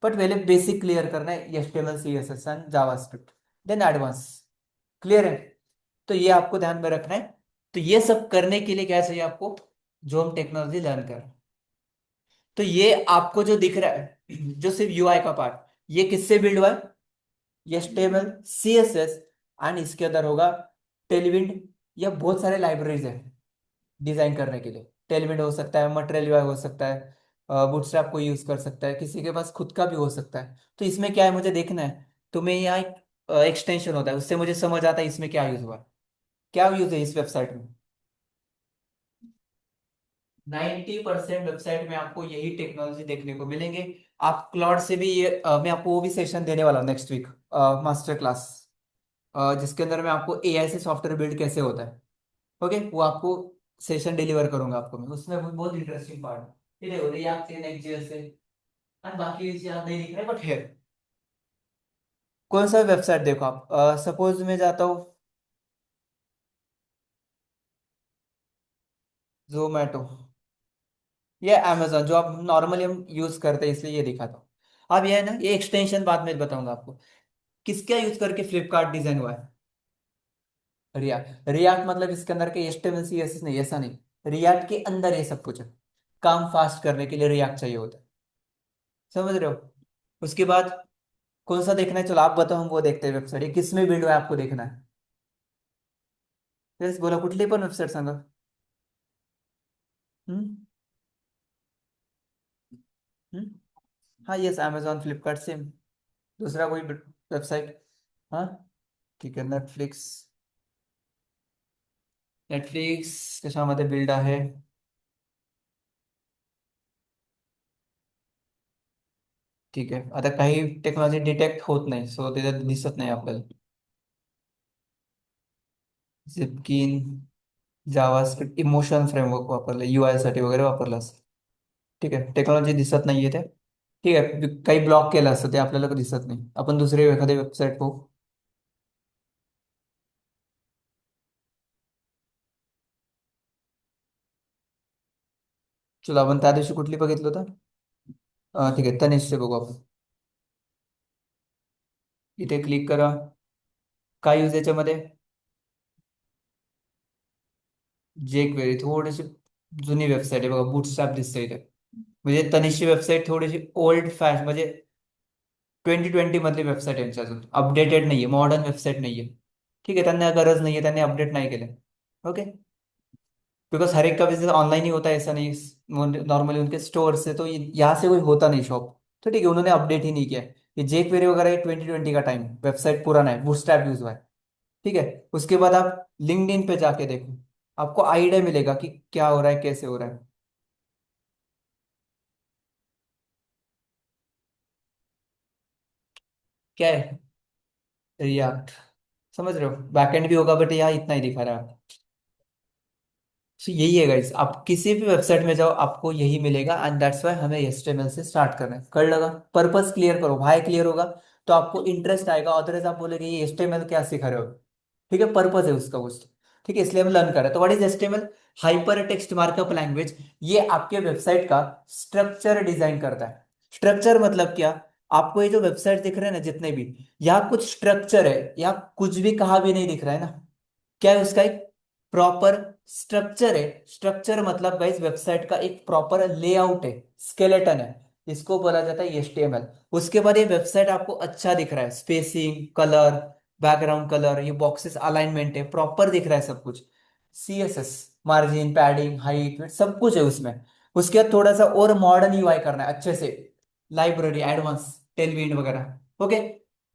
बट पहले बेसिक क्लियर करना है, HTML CSS and JavaScript, then advance. Clear है? तो ये आपको ध्यान में रखना है। तो ये सब करने के लिए क्या चाहिए आपको, जो हम टेक्नोलॉजी लर्न कर रहे हैं। तो ये आपको जो दिख रहा है जो सिर्फ यूआई का पार्ट, ये किससे बिल्ड हुआ है, एचटीएमएल सीएसएस, एंड इसके अंदर होगा टेलविंड, या बहुत सारे लाइब्रेरीज है डिजाइन करने के लिए। टेलविंड हो सकता है, मटेरियल यूआई हो सकता है, बूटस्ट्रैप को यूज कर सकता है, किसी के पास खुद का भी हो सकता है। तो इसमें क्या है मुझे देखना है, तो मैं यहाँ एक एक्सटेंशन होता है, उससे मुझे समझ आता है इसमें क्या यूज हुआ है, क्या यूज है इस वेबसाइट में। 90% वेबसाइट में आपको यही टेक्नोलॉजी देखने को मिलेंगे। आप क्लाउड से भी ये मैं आपको वो भी सेशन देने वाला हूँ नेक्स्ट वीक, मास्टर क्लास, जिसके अंदर मैं आपको एआई से सॉफ्टवेयर बिल्ड कैसे होता है, ओके, वो आपको सेशन डिलीवर करूंगा आपको मैं, उसमें वो बहुत इंटरेस्टिंग पार्ट है। ये देखो रिएक्ट से, नेक्स्ट.जेएस से, और बाकी चीज़ याद नहीं दिख रहे बट है। कौन सा वेबसाइट देखो आप, सपोज मैं जाता हूँ जोमेटो या अमेजोन, जो आप नॉर्मली हम यूज करते हैं, इसलिए ये दिखाता हूँ। अब ये है ना, ये एक्सटेंशन बाद में बताऊंगा आपको, किसका यूज करके फ्लिपकार्ट डिजाइन हुआ है, रिएक्ट। रिएक्ट मतलब इसके अंदर के एचटीएमएल सीएसएस नहीं, ऐसा नहीं, रिएक्ट के अंदर ये सब कुछ है। काम फास्ट करने के लिए रिएक्ट चाहिए होता है, समझ रहे हो। उसके बाद कौन सा देखना है, चलो आप बताओ, हम वो देखते हैं वेबसाइट, ये किस में बिल्ड हुआ है आपको देखना है। यस बोला, कुठली पण वेबसाईट सांगा। हम्म। हम्म। हाँ यस, अमेजॉन फ्लिपकार्ट सेम। दूसरा कोई वेबसाइट, हाँ ठीक है, नेटफ्लिक्स। नेटफ्लिक्स कशामध्ये बिल्ड आहे, ठीक आहे, आता काही टेक्नॉलॉजी डिटेक्ट होत नाही, सो त्याच्यात दिसत नाही आपल्याला। झिपकिन, जावास्क्रिप्ट, इमोशन फ्रेमवर्क वापरलं, यूआय साठी वगैरे वापरलं असं, ठीक आहे, टेक्नॉलॉजी दिसत नाहीये ते, ठीक आहे, काही ब्लॉक केलं असतं ते आपल्याला दिसत नाही, आपण दुसरी एखादी वेबसाईट पाहू। चलो आपण त्या दिवशी कुठली बघितलं होतं, ठीक आहे, तनिष्कचे बघू आपण। इथे क्लिक करा, काय यूज याच्यामध्ये, जेक्वेरी थोडीशी जुनी वेबसाईट आहे बघा, बूटस्ट्रॅप दिसते इथे, म्हणजे तनिष्कची वेबसाईट थोडीशी ओल्ड फॅशन, म्हणजे 2020 मधली वेबसाईट आहे यांची, अजून अपडेटेड नाहीये, मॉडर्न वेबसाईट नाहीये। ठीक है, त्यांना गरज नहीं है, त्यांनी अपडेट नहीं केले, ओके। बिकॉज हर एक का बिजनेस ऑनलाइन ही होता है, ऐसा नहीं, नॉर्मली उनके स्टोर से तो यहाँ से कोई होता नहीं शॉप, तो ठीक है, उन्होंने अपडेट ही नहीं किया है। ये जेक वेरी वगैरह ये 2020 का टाइम, वेबसाइट पुराना है, बूटस्ट्रैप यूज हुआ है, ठीक है। उसके बाद आप लिंक्डइन पे जाके देखो, आपको आइडिया मिलेगा कि क्या हो रहा है, कैसे हो रहा है। क्या है, रिएक्ट, समझ रहे हो, बैकएंड भी होगा, बट यहाँ इतना ही दिखा रहा है। तो यही है गाइस, आप किसी भी वेबसाइट में जाओ आपको यही मिलेगा, एंड दैट्स वाई हमें HTML से स्टार्ट करना है। कर लगा, पर्पस क्लियर करो, भाई क्लियर होगा तो आपको इंटरेस्ट आएगा, अदरवाइज आप बोलेगे ये HTML क्या सिखा रहे हो, ठीक है, पर्पस है उसका कुछ, ठीक है, इसलिए हम लर्न कर रहे हैं। तो what is HTML, hyper text markup language. ये आपके वेबसाइट का स्ट्रक्चर डिजाइन करता है। स्ट्रक्चर मतलब क्या, आपको ये जो वेबसाइट दिख रहे हैं ना जितने भी, यहाँ कुछ स्ट्रक्चर है, यहाँ कुछ भी कहा भी नहीं दिख रहा है ना, क्या है उसका एक प्रॉपर स्ट्रक्चर है। स्ट्रक्चर मतलब गाइस वेबसाइट का एक प्रॉपर लेआउट है, स्केलेटन है, इसको बोला जाता है HTML। उसके बाद ये वेबसाइट आपको अच्छा दिख रहा है, स्पेसिंग, कलर, बैकग्राउंड कलर, ये बॉक्सेस अलाइनमेंट है, प्रॉपर दिख रहा है सब कुछ। CSS, margin, padding, height, weight सब कुछ है उसमें। उसके बाद थोड़ा सा और मॉडर्न यूआई करना है अच्छे से, लाइब्रेरी एडवांस, टेलविंड वगैरह, ओके,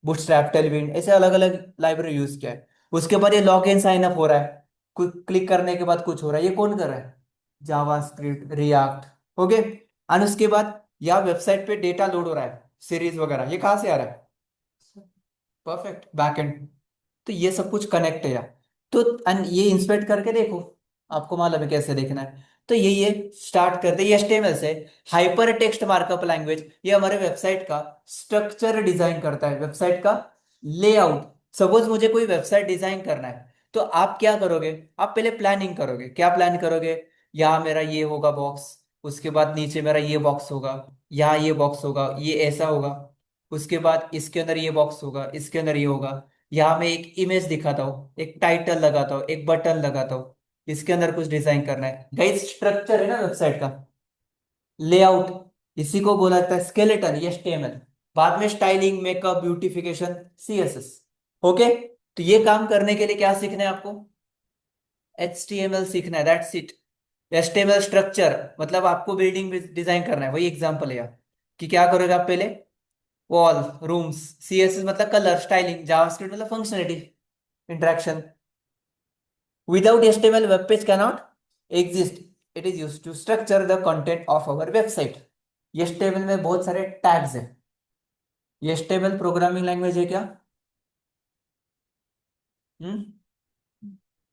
बूटस्ट्रैप, टेलविंड, ऐसे अलग अलग लाइब्रेरी यूज किया है। उसके बाद ये लॉग इन साइन अप हो रहा है, क्लिक करने के बाद कुछ हो रहा है, ये कौन कर रहा है? JavaScript, react. ओके। एंड उसके बाद या वेबसाइट पे डेटा लोड हो रहा है, सीरीज वगैरह, ये कहाँ से आ रहा है? Perfect, backend. तो ये सब कुछ कनेक्ट है यार। तो एंड ये इंस्पेक्ट करके देखो, आपको मालूम है कैसे देखना है। तो ये स्टार्ट करते हैं HTML से। हाइपर टेक्स्ट मार्कअप लैंग्वेज ये हमारे वेबसाइट का स्ट्रक्चर डिजाइन करता है, वेबसाइट का लेआउट। सपोज मुझे कोई वेबसाइट डिजाइन करना है, तो आप क्या करोगे? आप पहले प्लानिंग करोगे। क्या प्लान करोगे? यहाँ मेरा ये होगा बॉक्स, उसके बाद नीचे मेरा ये बॉक्स होगा, यहाँ ये बॉक्स होगा, ये ऐसा होगा। उसके बाद इसके अंदर ये बॉक्स होगा, इसके अंदर ये होगा। यहाँ मैं एक इमेज दिखाता हूँ, एक टाइटल लगाता हूँ, एक बटन लगाता हूँ। इसके अंदर कुछ डिजाइन करना है, गाइस स्ट्रक्चर है ना वेबसाइट का, लेआउट। इसी को बोला जाता है स्केलेटन, HTML। बाद में styling, makeup, beautification, CSS। Okay. तो ये काम करने के लिए क्या सीखना है आपको? HTML सीखना है, दैट्स इट। HTML स्ट्रक्चर मतलब आपको बिल्डिंग डिजाइन करना है, वही एग्जांपल है यार। कि क्या करोगे आप पहले? Wall, rooms. CSS मतलब कलर, स्टाइलिंग। जावास्क्रिप्ट मतलब functionality, interaction. Without HTML, web page cannot exist. It is used to structure the content of our website. HTML में बहुत सारे टैग्स हैं। ये HTML प्रोग्रामिंग लैंग्वेज है क्या? हम्म।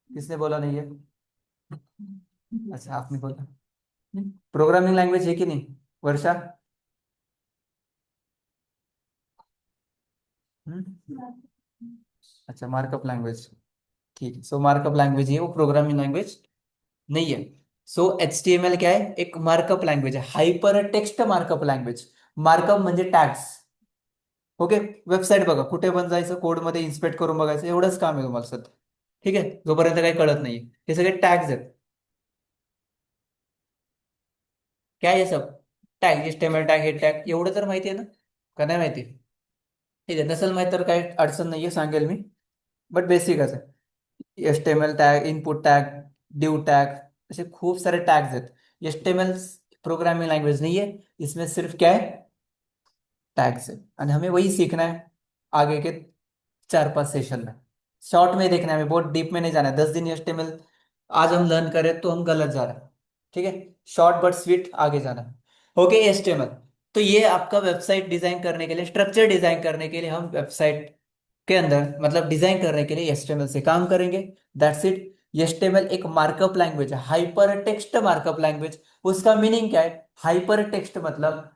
किसने बोला नहीं है? अच्छा, आपने बोला। प्रोग्रामिंग लैंग्वेज है कि नहीं, वर्षा? हम्म। अच्छा, मार्कअप लैंग्वेज। ठीक है, सो मार्कअप लैंग्वेज है वो, प्रोग्रामिंग लैंग्वेज नहीं है। सो HTML क्या है? एक मार्कअप लैंग्वेज है, hyper text markup language. Markup म्हणजे टॅग्स. ओके. वेबसाईट बघा कुठे पण जायचं, कोडमध्ये इन्स्पेक्ट करून बघायचं, एवढंच काम आहे तुम्हाला सध्या. ठीक आहे, जोपर्यंत काही कळत नाहीये. हे सगळे टॅग्स आहेत. काय हे सब टॅग, HTML टॅग, हे टॅग, एवढं तर माहिती आहे ना? का नाही माहिती? ठीक आहे, नसेल माहिती तर काही अडचण नाहीये, सांगेल मी. बट बेसिकच आहे. HTML tag, input tag, div tag, असे खूप सारे टॅग्स आहेत. HTML प्रोग्रामिंग लैंग्वेज नहीं है, इसमें सिर्फ क्या है? टैग्स है। और हमें वही सीखना है आगे के 4-5 सेशन में। शॉर्ट में देखना है, हमें बहुत डीप में नहीं जाना है। 10 दिन HTML आज हम लर्न करें तो हम गलत जा रहे हैं। ठीक है, शॉर्ट बट स्वीट आगे जाना है। Okay, HTML। तो ये आपका वेबसाइट डिजाइन करने के लिए, स्ट्रक्चर डिजाइन करने के लिए, हम वेबसाइट के अंदर मतलब डिजाइन करने के लिए HTML से काम करेंगे। That's it. HTML एक मार्कअप लैंग्वेज है, हाइपर टेक्स्ट मार्कअप लैंग्वेज। उसका मीनिंग क्या है? हाइपर टेक्स्ट मतलब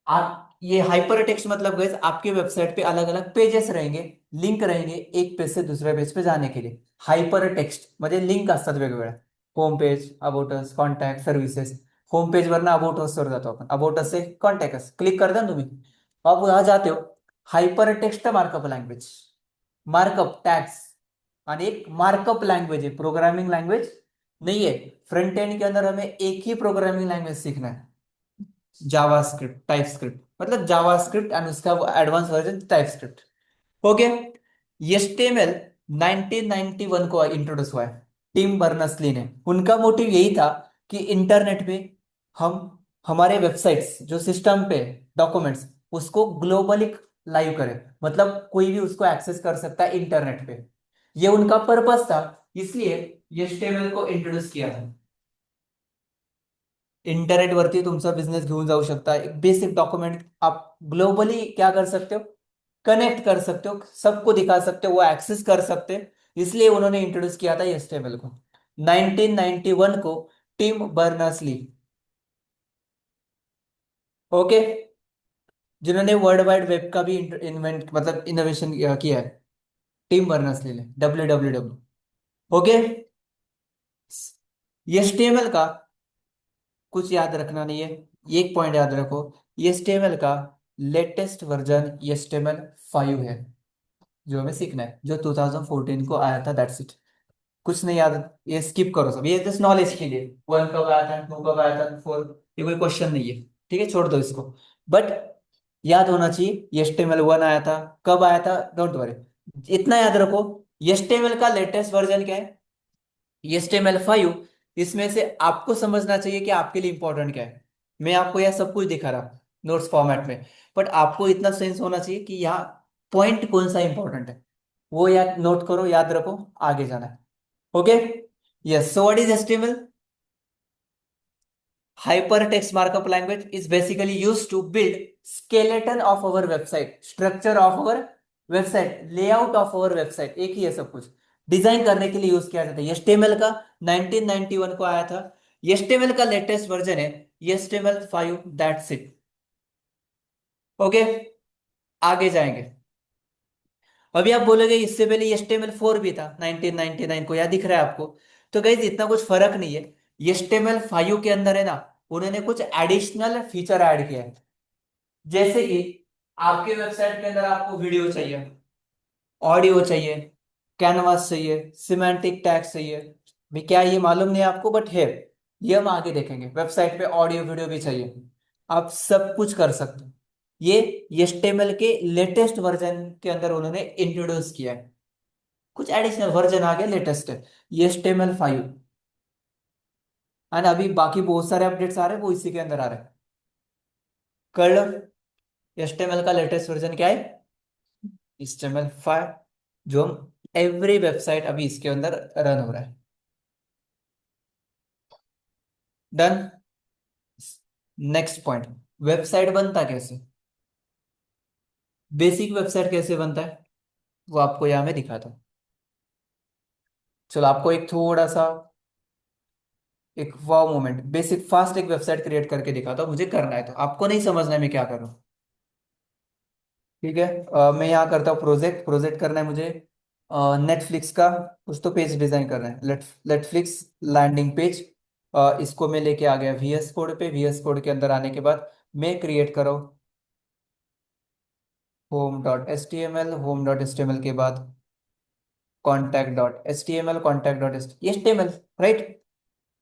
आप, ये हाइपर टेक्स्ट मतलब गाइस आपके वेबसाइट पे अलग अलग पेजेस रहेंगे, लिंक रहेंगे एक पेज से दूसरे पेज पे जाने के लिए। हाइपर टेक्स्ट म्हणजे लिंक असतात वेगवेगळ्या, home page, about us, contact, services. Home page वरना अबाउट अस वर जातो आपण, अबाउट अस से कॉन्टॅक्ट अस क्लिक करता ना तुम्ही, आप वहां जाते हो। Hyper text markup language, markup tags. आणि एक मार्कअप लैंग्वेज है, प्रोग्रामिंग लैंग्वेज नहीं है। फ्रंट एंड के अंदर हमें एक ही प्रोग्रामिंग लैंग्वेज सीखना है, जावास्क्रिप्ट, टाइपस्क्रिप्ट। मतलब जावास्क्रिप्ट एंड उसका advance version TypeScript. Okay. HTML 1991 को इंट्रोड्यूस हुआ है, टिम बर्नर्स-ली ने। उनका मोटिव यही था कि इंटरनेट पे हम हमारे वेबसाइट्स जो सिस्टम पे डॉक्यूमेंट्स, उसको ग्लोबली लाइव करें। मतलब कोई भी उसको एक्सेस कर सकता है इंटरनेट पे। ये उनका पर्पस था, इसलिए HTML को इंट्रोड्यूस किया था। इंटरनेट वरती तुमचा बिझनेस घेऊन जाऊ शकता, एक बेसिक डॉक्यूमेंट आप ग्लोबली क्या कर सकते हो? कनेक्ट कर सकते हो, सबको दिखा सकते हो, वो एक्सेस कर सकते हैं। इसलिए उन्होंने इंट्रोड्यूस किया था HTML को 1991 को, टिम बर्नर्स-ली। ओके। जिन्होंने वर्ल्ड वाइड वेब का भी इन्वेंट मतलब इनोवेशन किया है, टिम बर्नर्स-ली ने, WWW। ओके। HTML का कुछ याद रखना नहीं है, ये एक पॉइंट याद रखो। HTML का लेटेस्ट वर्जन HTML5 है, जो हमें सीखना है, जो 2014 को आया था, दैट्स इट। कुछ नहीं याद, ये स्किप करो सब, ये जस्ट नॉलेज के लिए। 1 कब आया था, 2 कब आया था, 4, ये कोई क्वेश्चन नहीं है। ठीक है, छोड़ दो इसको। बट याद होना चाहिए HTML1 आया था, कब आया था, डोंट वरी, इतना याद रखो। HTML का लेटेस्ट वर्जन क्या है? HTML5। इसमें से आपको समझना चाहिए कि आपके लिए इंपॉर्टेंट क्या है। मैं आपको यह सब कुछ दिखा रहा नोट्स फॉर्मेट में, बट आपको इतना सेंस होना चाहिए कि यहाँ पॉइंट कौन सा इंपॉर्टेंट है, वो याद नोट करो, याद रखो, आगे जाना है। Okay. Yes, so what is HTML? Hypertext markup language is basically used to build skeleton of our website, structure of our website, layout of our website, एक ही है सब कुछ डिजाइन करने के लिए यूज किया जाता है। HTML का 1991 को आया था। HTML का लेटेस्ट वर्जन है HTML5, दैट्स इट। ओके, आगे जाएंगे। अभी आप बोलोगे इससे पहले HTML4 भी था 1999 को, याद दिख रहा है आपको? तो गाइस इतना कुछ फर्क नहीं है। HTML5 के अंदर है ना, उन्होंने कुछ एडिशनल फीचर ऐड किया है। जैसे कि आपके वेबसाइट के अंदर आपको वीडियो चाहिए, ऑडियो चाहिए, कैनवास चाहिए, सिमेंटिक टैग्स चाहिए। भी क्या ये मालूम नहीं आपको, बट है। ये हम आगे देखेंगे। वेबसाइट पे ऑडियो वीडियो भी चाहिए, आप सब कुछ कर सकते हो। ये HTML के लेटेस्ट वर्जन के अंदर उन्होंने इंट्रोड्यूस किया है। कुछ एडिशनल वर्जन आ गया, लेटेस्ट है HTML5। एंड अभी बाकी बहुत सारे अपडेट्स आ रहे हैं, वो इसी के अंदर आ रहे हैं। कर लो। HTML का लेटेस्ट वर्जन क्या है? HTML5, जो हम एवरी वेबसाइट अभी इसके अंदर रन हो रहा है। डन। नेक्स्ट पॉइंट, वेबसाइट बनता कैसे? बेसिक वेबसाइट कैसे बनता है वो आपको यहाँ मैं दिखाता हूँ। चलो आपको एक थोड़ा सा, एक वाव मोमेंट, बेसिक फास्ट एक वेबसाइट क्रिएट करके दिखाता हूँ। मुझे करना है तो आपको नहीं समझना है मैं क्या करूँ। ठीक है, मैं यहाँ करता हूँ प्रोजेक्ट। प्रोजेक्ट करना है मुझे नेटफ्लिक्स का कुछ तो पेज डिजाइन करना है। Netflix landing page. इसको मैं लेके आ गया VS कोड पे। VS कोड के अंदर आने के बाद मैं क्रिएट करो home.html। home.html के बाद contact.html। contact.html, right?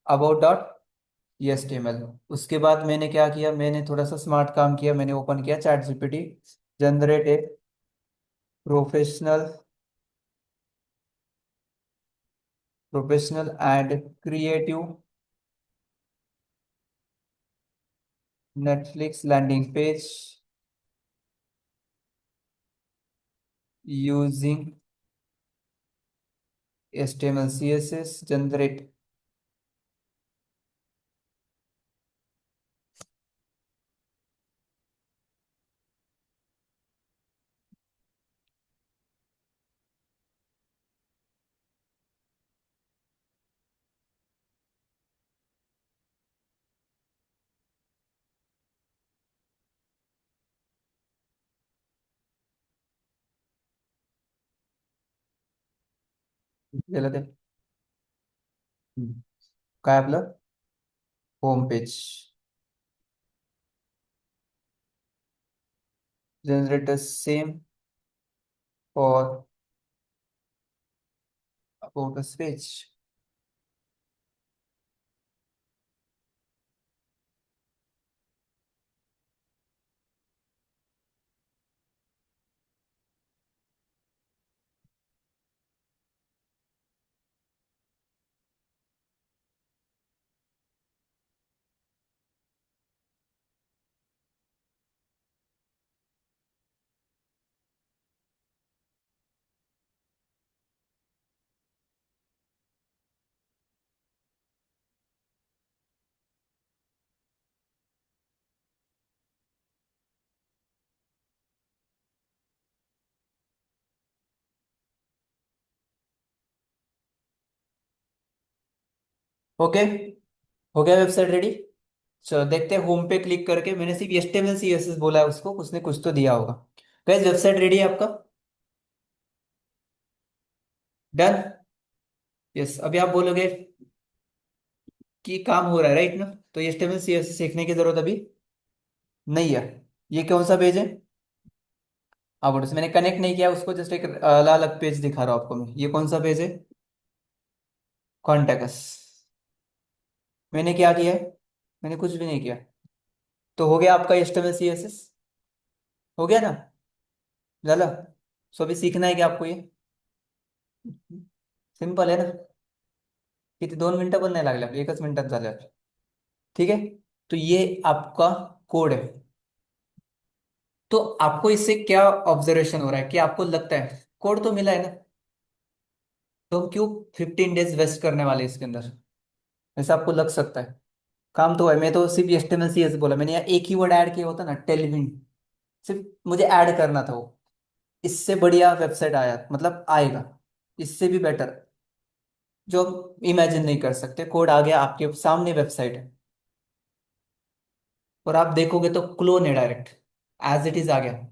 about.html। उसके बाद मैंने क्या किया, मैंने थोड़ा सा स्मार्ट काम किया। मैंने ओपन किया ChatGPT, generate a professional and creative Netflix landing page using HTML CSS generate. गलत है। काय आपलं home page generate same for about us page. Okay, हो गया वेबसाइट रेडी। चलो देखते हैं। होम पे क्लिक करके मैंने सिर्फ HTML CSS बोला है उसको, उसने कुछ तो दिया होगा। गाइस वेबसाइट रेडी है आपका? डन। यस, अभी आप बोलोगे कि काम हो रहा है, राइट ना? तो HTML CSS सीखने की जरूरत अभी नहीं है। ये कौन सा पेज है? आप बोलो मैंने कनेक्ट नहीं किया उसको, जस्ट एक अलग पेज दिखा रहा हूँ आपको मैं। ये कौन सा पेज है? कॉन्टेक्स। मैंने क्या किया है? मैंने कुछ भी नहीं किया। तो हो गया आपका HTML CSS। हो गया ना? चलो, सो अभी सीखना है कि आपको ये सिंपल है ना? किती 2 मिनिटं पण नाही लागल्या, 1च मिनिटात झाल्या। ठीक है, तो ये आपका कोड है। तो आपको इससे क्या ऑब्जर्वेशन हो रहा है, कि आपको लगता है कोड तो मिला है ना? तो हम क्यों 15 डेज वेस्ट करने वाले इसके अंदर? ऐसा आपको लग सकता है? काम तो है, मैं तो सिर्फ HTML CSS बोला मैंने, यहाँ एक ही वर्ड ऐड किया होता ना, टेलविन। सिर्फ मुझे ऐड करना था वो। इससे बढ़िया वेबसाइट आया, मतलब आएगा इससे भी बेटर, जो हम इमेजिन नहीं कर सकते। कोड आ गया आपके सामने, वेबसाइट है, और आप देखोगे तो क्लोन है डायरेक्ट, एज इट इज आ गया।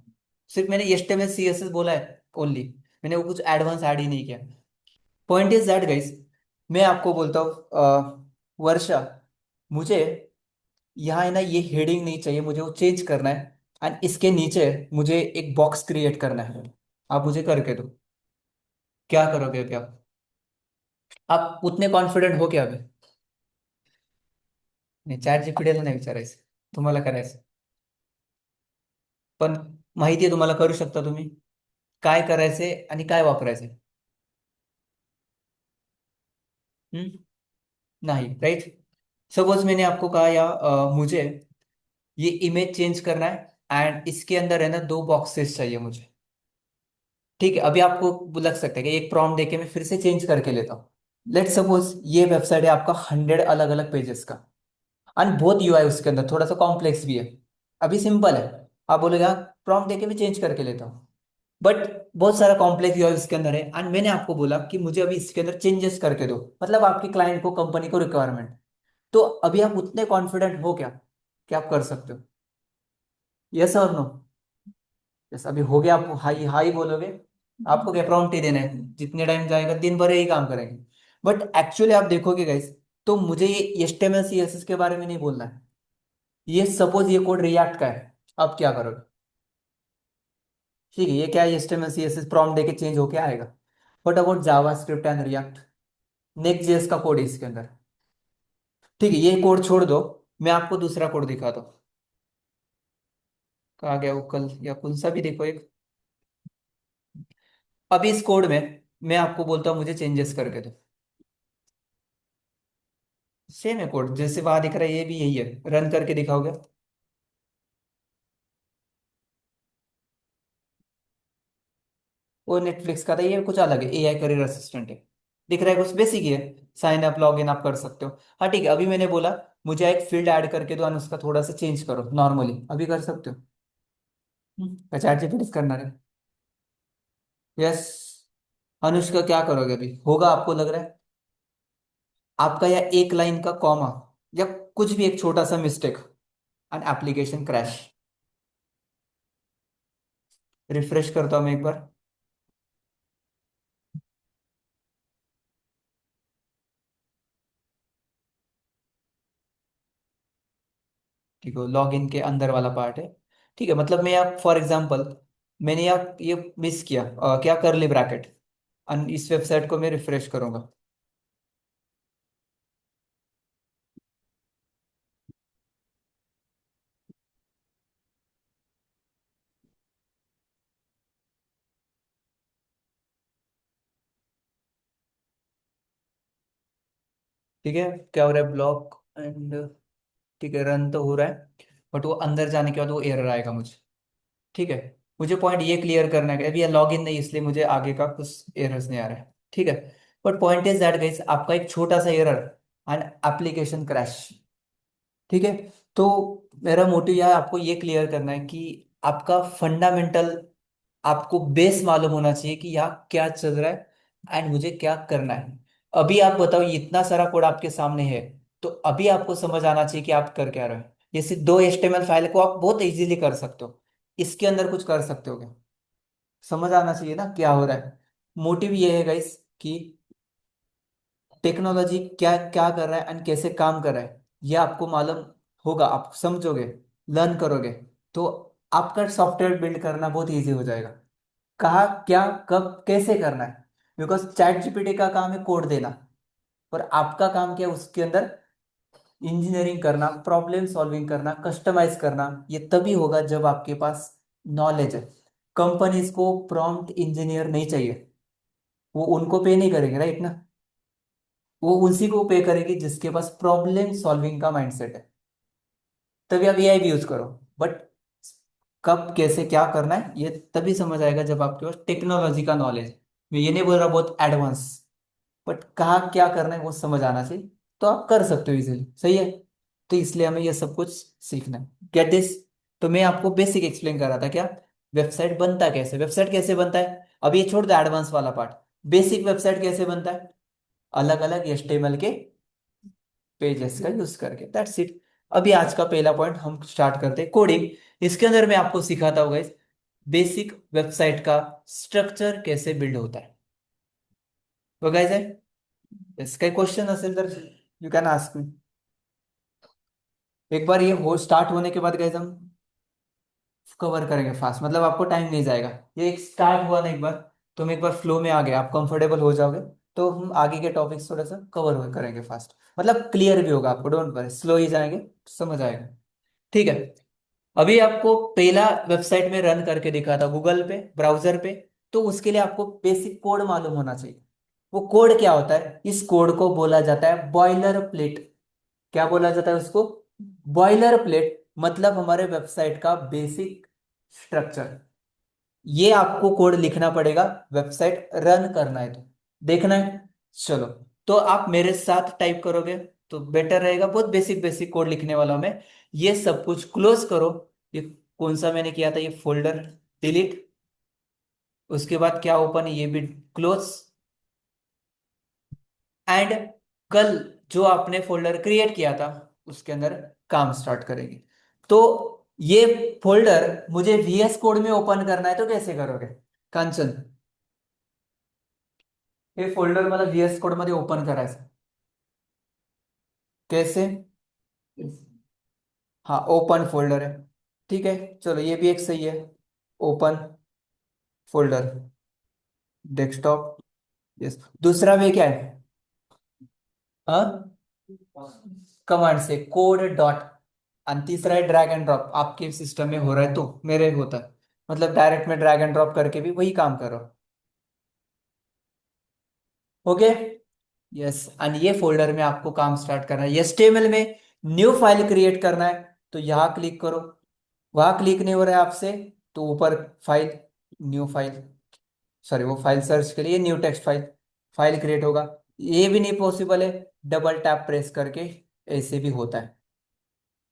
सिर्फ मैंने HTML CSS बोला है ओनली, मैंने वो कुछ एडवांस ऐड ही नहीं किया। पॉइंट इज दैट गाइस, मैं आपको बोलता हूँ वर्षा, मुझे यहाँ है ना ये हेडिंग नहीं चाहिए, मुझे वो चेंज करना है। एंड इसके नीचे मुझे एक बॉक्स क्रिएट करना है, आप मुझे करके दो। क्या करोगे अभी आप उतने कॉन्फिडेंट हो क्या अभी? नाही, ChatGPT नाही विचारायचं, तुम्हाला करायचं. पण माहिती आहे तुम्हाला, करू शकता तुम्ही. काय करायचंय आणि काय वापरायचंय. हम्म. नाही, राइट. सपोज मैंने आपको कहा या मुझे ये इमेज चेंज करना है, एंड इसके अंदर है ना दो बॉक्सेस चाहिए मुझे। ठीक है, अभी आपको लग सकता है कि एक प्रॉम्प्ट देके मैं फिर से चेंज करके लेता हूँ। लेट सपोज ये वेबसाइट है आपका 100 अलग अलग पेजेस का, एंड बहुत यूआई उसके अंदर थोड़ा सा कॉम्प्लेक्स भी है। अभी सिंपल है, आप बोलोगे हाँ प्रॉम्प्ट देके मैं चेंज करके लेता हूँ, बट बहुत सारा कॉम्प्लेक्स यूआई इसके अंदर है। एंड मैंने आपको बोला कि मुझे अभी इसके अंदर चेंजेस करके दो, मतलब आपके क्लाइंट को, कंपनी को रिक्वायरमेंट। तो अभी आप उतने कॉन्फिडेंट हो क्या कि आप कर सकते हो? यस और नो? यस, अभी हो गया, आप हाई हाई बोलोगे। आपको क्या प्रॉम्प्ट ही देना है, जितने टाइम जाएगा दिन भर यही काम करेंगे। बट एक्चुअली आप देखोगे गाइस, तो मुझे ये HTML CSS के बारे में नहीं बोलना है। ये सपोज ये कोड रिएक्ट का है, आप क्या करोगे? ठीक है, ये क्या है, HTML CSS प्रॉम्प्ट देके चेंज होके आएगा। But about Java script and react, next JS का कोड है इसके अंदर। ठीक है, ये कोड छोड़ दो, मैं आपको दूसरा कोड दिखा दो। कहा गया वो, कल या कौन सा भी देखो एक। अभी इस कोड में मैं आपको बोलता हूँ मुझे चेंजेस करके दो। सेम है कोड, जैसे वहां दिख रहा है ये भी यही है, रन करके दिखाओगे? वो नेटफ्लिक्स का था, ये कुछ अलग है, AI करियर असिस्टेंट है। दिख रहा है कुछ बेसिक ही है। साइन अप लॉग इन आप कर सकते हो। हाँ ठीक है, अभी मैंने बोला मुझे एक फील्ड ऐड करके दो और उसका थोड़ा सा चेंज करो नॉर्मली, अभी कर सकते हो? ChatGPT करना है। यस। अनुष्का क्या करोगे अभी, होगा आपको लग रहा है? आपका या एक लाइन का कॉमा, या कुछ भी एक छोटा सा mistake, and application crash. Refresh करता हूँ मैं एक बार। ठीक है, लॉग इन के अंदर वाला पार्ट है। ठीक है, मतलब मैं आप फॉर एग्जांपल, मैंने यहाँ ये मिस किया, क्या करली ब्रैकेट, एंड इस वेबसाइट को मैं रिफ्रेश करूंगा। ठीक है, क्या हो रहा है, ब्लॉक एंड, ठीक है रन तो हो रहा है, बट वो अंदर जाने के बाद वो एरर आएगा मुझे। ठीक है, मुझे पॉइंट ये क्लियर करना है कि अभी ये लॉग इन नहीं, इसलिए मुझे आगे का कुछ एरर्स नहीं आ रहा है। ठीक है, but point is that guys, आपका एक छोटा सा एरर एंड एप्लीकेशन क्रैश। ठीक है, तो मेरा मोटिव यह है, आपको ये क्लियर करना है कि आपका फंडामेंटल, आपको बेस मालूम होना चाहिए कि यहाँ क्या चल रहा है एंड मुझे क्या करना है। अभी आप बताओ, ये इतना सारा कोड आपके सामने है, तो अभी आपको समझ आना चाहिए कि आप कर क्या रहे हो। ये सिर्फ दो HTML फाइल को आप बहुत इजीली कर सकते हो, इसके अंदर कुछ कर सकते हो क्या? समझ आना चाहिए ना क्या हो रहा है। मोटिव ये है गाइस कि टेक्नोलॉजी क्या क्या कर रहा है एंड कैसे काम कर रहा है, ये आपको मालूम होगा, आप समझोगे, लर्न करोगे, तो आपका सॉफ्टवेयर बिल्ड करना बहुत इजी हो जाएगा। कहाँ क्या कब कैसे करना है, बिकॉज ChatGPT का काम है कोड देना, और आपका काम क्या है उसके अंदर इंजीनियरिंग करना, प्रॉब्लम सॉल्विंग करना, कस्टमाइज करना। ये तभी होगा जब आपके पास नॉलेज है। कंपनीज को प्रॉम्प्ट इंजीनियर नहीं चाहिए, वो उनको पे नहीं करेंगे, राइट ना? वो उसी को पे करेगी जिसके पास प्रॉब्लम सॉल्विंग का माइंडसेट है। तभी आप AI भी यूज करो, बट कब कैसे क्या करना है ये तभी समझ आएगा जब आपके पास टेक्नोलॉजी का नॉलेज। मैं ये नहीं बोल रहा बहुत एडवांस, बट कहाँ क्या करना है वो समझ आना चाहिए, तो आप कर सकते हो इजीली, सही है। तो इसलिए हमें ये सब कुछ सीखना है, गेट दिस। तो मैं आपको बेसिक एक्सप्लेन कर रहा था क्या, वेबसाइट बनता कैसे, वेबसाइट कैसे बनता है, अब ये छोड़ दो एडवांस वाला पार्ट। बेसिक वेबसाइट कैसे बनता है, अलग अलग HTML के पेजेस का यूज करके, दैट्स इट। अभी आज का पहला पॉइंट हम स्टार्ट करते हैं, कोडिंग। इसके अंदर मैं आपको सिखाता हूँ गाइस, बेसिक वेबसाइट का स्ट्रक्चर कैसे बिल्ड होता है। तो गाइस है, इसका क्वेश्चन असेल तर यू कैन आस्क मी। एक बार ये हो स्टार्ट होने के बाद गाइस हम कवर करेंगे फास्ट, मतलब आपको टाइम नहीं जाएगा। ये एक स्टार्ट हुआ ना एक बार, तुम एक बार फ्लो में आ गए, आप कंफर्टेबल हो जाओगे, तो हम आगे के टॉपिक्स थोड़ा सा कवर करेंगे फास्ट, मतलब क्लियर भी होगा आपको, डोंट वरी, स्लो ही जाएंगे समझ आएगा। ठीक है। अभी आपको पहला वेबसाइट में रन करके दिखा था गूगल पे, ब्राउजर पे। तो उसके लिए आपको बेसिक कोड मालूम होना चाहिए। वो कोड क्या होता है, इस कोड को बोला जाता है बॉयलर प्लेट। क्या बोला जाता है उसको, बॉयलर प्लेट, मतलब हमारे वेबसाइट का बेसिक स्ट्रक्चर। ये आपको कोड लिखना पड़ेगा, वेबसाइट रन करना है तो, देखना है। चलो, तो आप मेरे साथ टाइप करोगे तो बेटर रहेगा, बहुत बेसिक बेसिक कोड लिखने वाला हूं मैं। ये सब कुछ क्लोज करो। ये कौन सा मैंने किया था, ये फोल्डर डिलीट, उसके बाद क्या ओपन है, ये भी क्लोज। एंड कल जो आपने फोल्डर क्रिएट किया था उसके अंदर काम स्टार्ट करेंगे। तो ये फोल्डर मुझे VS कोड में ओपन करना है, तो कैसे करोगे कांचन, हे फोल्डर मला VS कोड मध्ये ओपन करायचं, कैसे। हाँ, ओपन फोल्डर है, ठीक है। चलो ये भी एक सही है, ओपन फोल्डर, डेस्कटॉप, यस। दूसरा वे क्या है, हाँ, कमांड से कोड डॉट। और तीसरा है ड्रैग एंड ड्रॉप, आपके सिस्टम में हो रहा है तो मेरे होता है, मतलब डायरेक्ट में ड्रैग एंड ड्रॉप करके भी वही काम करो। Okay, yes. एंड ये फोल्डर में आपको काम स्टार्ट करना है, HTML में न्यू फाइल क्रिएट करना है, तो यहां क्लिक करो। वहां क्लिक नहीं हो रहा है आपसे, तो ऊपर फाइल, न्यू फाइल, सॉरी वो फाइल सर्च के लिए new text file, file create होगा। ये भी नहीं पॉसिबल है, डबल टैप प्रेस करके ऐसे भी होता है।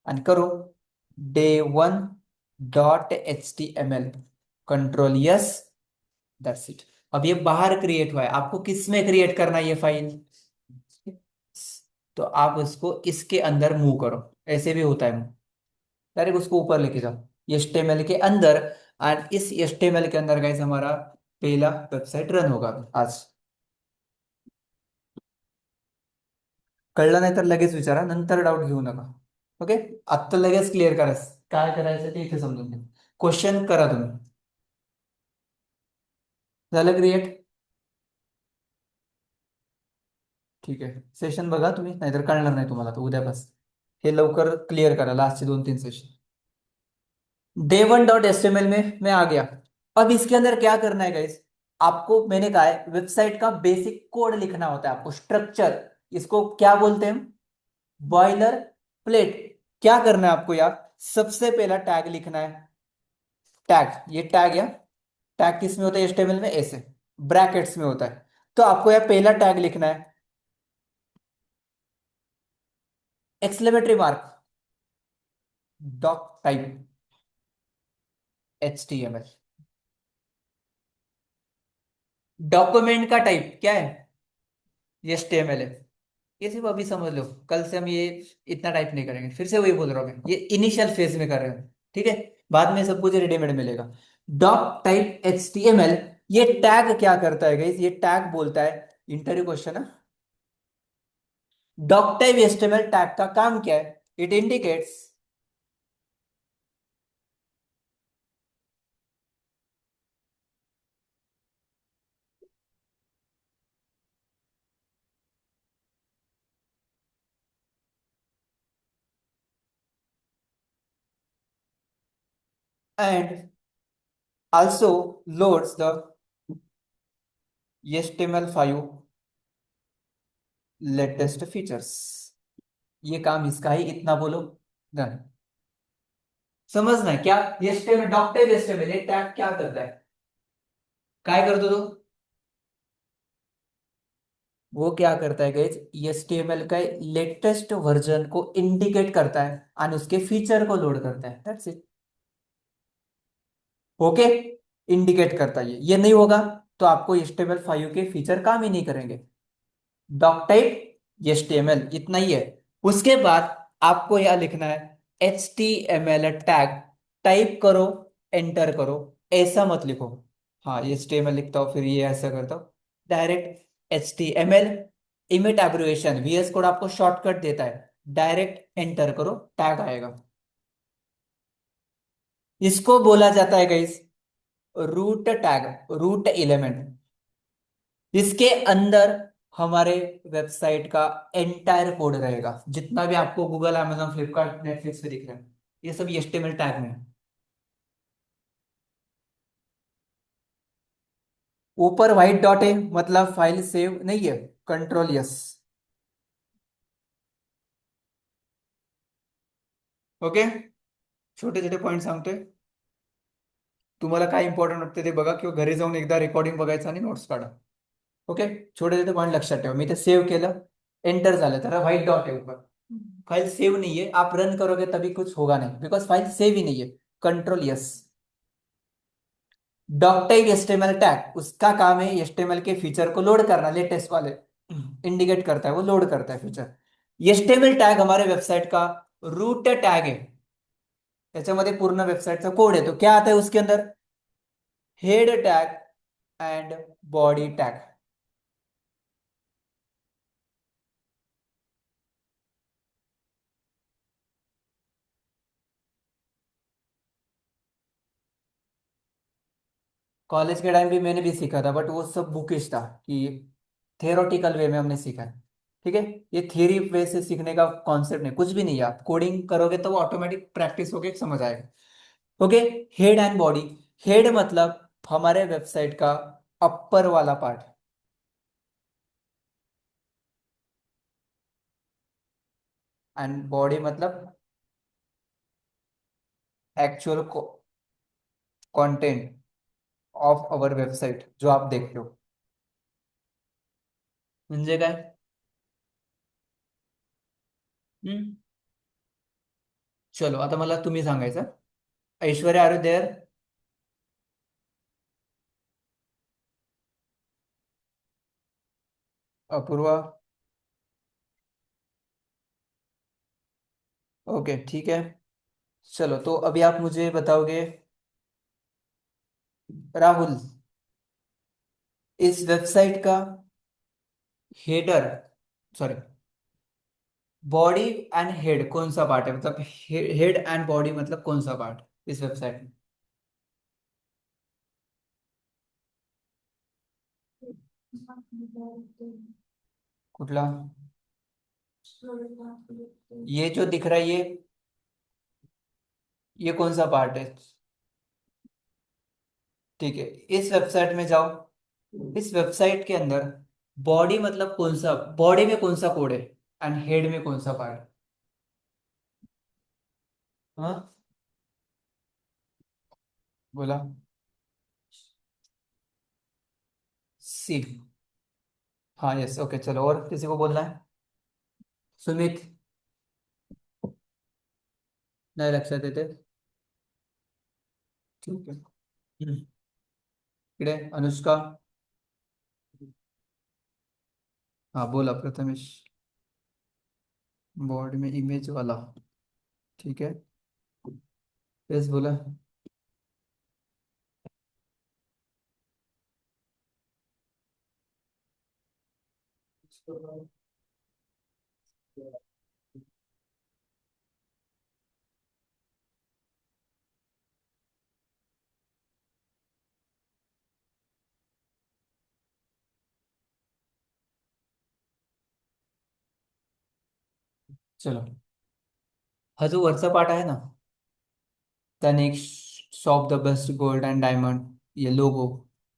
एंड करो day1.html, control yes, that's it. अब ये बाहर क्रिएट हुआ है, आपको किस में क्रिएट करना है ये फाइल, तो आप उसको इसके अंदर मूव करो, ऐसे भी होता है मूव, डायरेक्ट उसको ऊपर लेके जाओ HTML के अंदर। और इस HTML के अंदर गाइस हमारा पहला वेबसाइट रन होगा आज। कळलं नाही तर लगेच विचारा, नंतर डाऊट घेऊ नका, ओके। आत्ता लगेच क्लिअर करा, काय करायचं ते इथे समजून घ्या, क्वेश्चन करा तुम्ही। झालं क्रिएट, ठीक आहे, सेशन बघा तुम्ही, नाहीतर कळणार नाही तुम्हाला, तर उद्यापास हे लवकर क्लिअर करा, लास्टचे 2-3 सेशन। day1.html में मैं आ गया। अब इसके अंदर क्या करना है गाइस, आपको मैंने कहा है वेबसाइट का बेसिक कोड लिखना होता है, आपको स्ट्रक्चर, इसको क्या बोलते हैं, बॉयलर प्लेट। क्या करना है आपको यार, सबसे पहला टैग लिखना है, टैग, ये टैग या टैग किस में होता है HTML में, ऐसे ब्रैकेट्स में होता है। तो आपको यह पहला टैग लिखना है, exclamatory mark, doc type HTML। Document का टाइप क्या है, HTML है। ये सिर्फ अभी समझ लो, कल से हम ये इतना टाइप नहीं करेंगे, फिर से वही बोल रहा हूँ मैं, ये इनिशियल फेज में कर रहे हैं, ठीक है। बाद में सब कुछ रेडीमेड मिलेगा। डॉक टाइप HTML, ये टैग क्या करता है गाइस, ये टैग बोलता है, इंटरव्यू क्वेश्चन है, डॉक टाइप HTML टैग का काम क्या है, it indicates and also loads the HTML5 latest features. ये काम इसका ही, इतना बोलो डन। समझना है क्या, HTML डॉक टाइप HTML ये टैग क्या करता है, काय करतो तो, वो क्या करता है गाइज, HTML का लेटेस्ट वर्जन को इंडिकेट करता है और उसके फीचर को लोड करता है, दैट्स इट। ओके, इंडिकेट करता है, ये नहीं होगा तो आपको HTML5 के फीचर काम ही नहीं करेंगे। डॉक टाइप HTML इतना ही है। उसके बाद आपको यह लिखना है HTML टैग, टाइप करो, एंटर करो, ऐसा मत लिखो। हाँ, ये HTML लिखता हूँ फिर ये ऐसा करता हूँ, direct HTML, emit abbreviation VS code आपको शॉर्टकट देता है, डायरेक्ट एंटर करो, टैग आएगा। इसको बोला जाता है guys root tag, root element. इसके अंदर हमारे वेबसाइट का एंटायर कोड रहेगा, जितना भी आपको गूगल, Amazon, फ्लिपकार्ट, नेटफ्लिक्स पे दिख रहा है, ये सब HTML टैग में है। ऊपर व्हाइट डॉट है मतलब फाइल सेव नहीं है, कंट्रोल यस। ओके, छोटे छोटे पॉईंट सांगतोय, तुम्हाला काय इम्पॉर्टंट वाटते ते बघा किंवा घरी जाऊन एकदा रेकॉर्डिंग बघायचं आणि नोट्स काढा। ओके, छोटे छोटे पॉईंट लक्षात ठेवा, मी ते सेव्ह केलं, एंटर झालं तर व्हाइट डॉट है ऊपर, फाइल सेव नहीं है, आप रन करोगे तभी कुछ होगा नहीं, बिकॉज फाइल सेव ही नहीं है, control yes. Doc type HTML tag, उसका काम है HTML के फीचर को लोड करना, लेटेस्ट वाले इंडिकेट करता है, वो लोड करता है फीचर। HTML टैग हमारे वेबसाइट का रूट टैग है, त्याच्यामध्ये पूर्ण वेबसाईटचा कोड आहे, तो क्या आता है उसके अंदर, head tag and body tag. College के टाइम भी मैंने भी सीखा था, बट वो सब बुकिश था कि थेरोटिकल वे में हमने सीखा है। ठीक है, ये थियरी वे से सीखने का कॉन्सेप्ट नहीं, कुछ भी नहीं है, आप कोडिंग करोगे तो वो ऑटोमेटिक प्रैक्टिस होके समझ आएगा। Okay, head and body. Head मतलब हमारे वेबसाइट का अपर वाला पार्ट, एंड बॉडी मतलब actual content of our website जो आप देख रहे हो, म्हणजे काय? हम्म, चलो आता मला तुम्ही सांगायचं, Aishwarya are there? Apurva? Okay ठीक है, चलो तो अभी आप मुझे बताओगे, राहुल, इस वेबसाइट का header, sorry, body and head कौन सा पार्ट है, मतलब हेड एंड बॉडी मतलब कौन सा पार्ट इस वेबसाइट में? कुठला? ये जो दिख रहा है ये कौन सा पार्ट है? ठीक है, इस वेबसाइट में जाओ, इस वेबसाइट के अंदर बॉडी मतलब कौन सा, बॉडी में कौन सा कोड है, एंड हेड में कौन सा पार्ट? हाँ, बोला। सी। हाँ यस, ओके चलो, और किसी को बोलना है? सुमित? नहीं लक्षात येते, ठीक है। इकडे अनुष्का? हाँ बोला प्रथमेश, बॉडी में इमेज वाला, ठीक है, यस बोला। चलो, हा जो वरचा पार्ट आहे ना, त्याने एक shop the best gold and diamond, ये लोगो,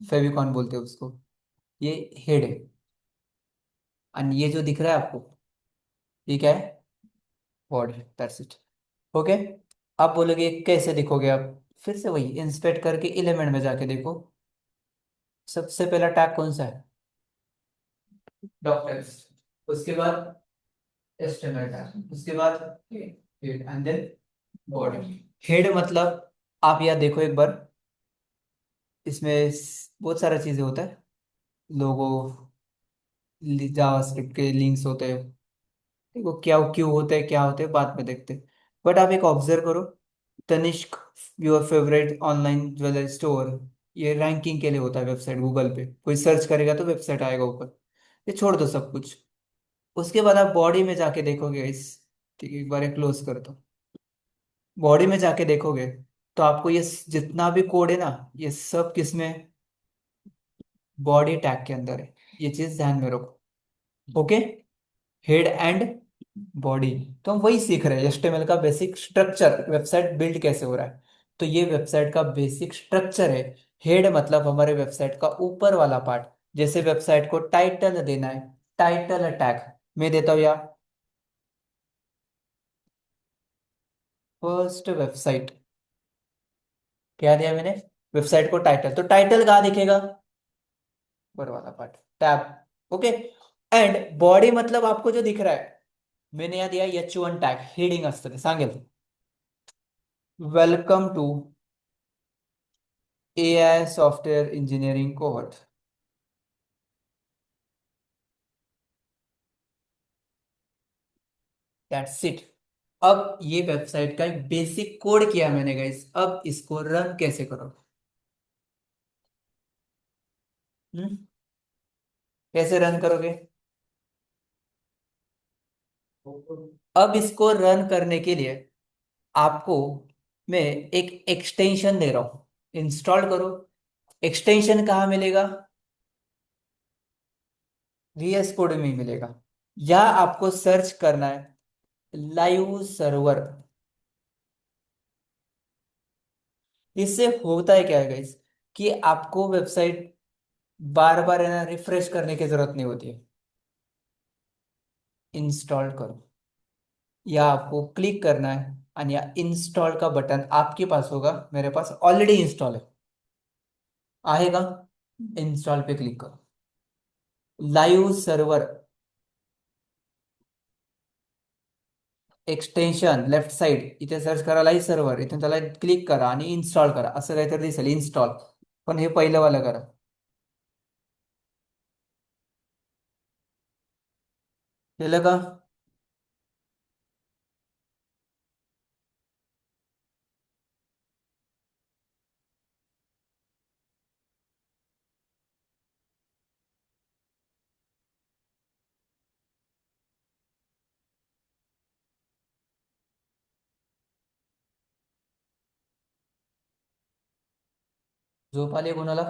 फेविकॉन बोलते हैं उसको, ये हेड है। और ये जो दिख रहा है आपको, ये क्या है? Body, that's it. ओके, आप बोलोगे कैसे दिखोगे आप? फिर से वही इंस्पेक्ट करके एलिमेंट में जाके देखो, सबसे पहला टैग कौन सा है? डॉक्टर्स, उसके बाद एस्टिमेट टैग, उसके बाद head and then body. Head मतलब आप यहाँ देखो एक बार, इसमें बहुत सारा चीजें होता है, लोगो, जावास्क्रिप्ट के लिंक्स होते हैं, देखो क्या क्यों होते हैं, क्या होते हैं बाद में देखते हैं। बट आप एक ऑब्जर्व करो, Tanishq your favourite online jewellery store, ये रैंकिंग के लिए होता है वेबसाइट, गूगल पे कोई सर्च करेगा तो वेबसाइट आएगा ऊपर। ये छोड़ दो सब कुछ, उसके बाद आप बॉडी में जाके देखोगे इस, ठीक है एक बार क्लोज कर दो, बॉडी में जाके देखोगे तो आपको ये जितना भी कोड है ना, ये सब किसमें, बॉडी टैग के अंदर है। ये चीज ध्यान में रखो, ओके। हेड एंड बॉडी, तो हम वही सीख रहे हैं, एचटीएमएल का बेसिक स्ट्रक्चर, वेबसाइट बिल्ड कैसे हो रहा है। तो ये वेबसाइट का बेसिक स्ट्रक्चर है। हेड मतलब हमारे वेबसाइट का ऊपर वाला पार्ट, जैसे वेबसाइट को टाइटल देना है, टाइटल टैग मैं देता हूँ या फर्स्ट वेबसाइट, क्या दिया मैंने, वेबसाइट को टाइटल, तो टाइटल कहाँ दिखेगा, ऊपर वाला part, tab, okay. And body मतलब आपको जो दिख रहा है, मैंने यहाँ दिया H1 टैग, हेडिंग असतं सांगेल, welcome to AI software engineering cohort, that's it. अब ये वेबसाइट का एक बेसिक कोड किया मैंने गाइस, अब इसको रन कैसे करो, हम्म? कैसे रन करोगे। अब इसको रन करने के लिए आपको मैं एक एक्सटेंशन दे रहा हूं, इंस्टॉल करो। एक्सटेंशन कहाँ मिलेगा, VS कोड में ही मिलेगा, या आपको सर्च करना है लाइव सर्वर। इससे होता है क्या है गाइस, कि आपको वेबसाइट बार बार है ना रिफ्रेश करने की जरूरत नहीं होती है। इंस्टॉल करो, या आपको क्लिक करना है आणि या इंस्टॉल का बटन आपके पास होगा, मेरे पास ऑलरेडी इंस्टॉल है, आएगा, इंस्टॉल पे क्लिक करो, live server, extension left side इथे सर्च करा लाईव्ह सर्व्हर, इथे त्याला क्लिक करा आणि इन्स्टॉल करा, असं काहीतरी दिसेल इन्स्टॉल, पण हे पहिलं वाला करा, केलं का, झोप आली कोणाला,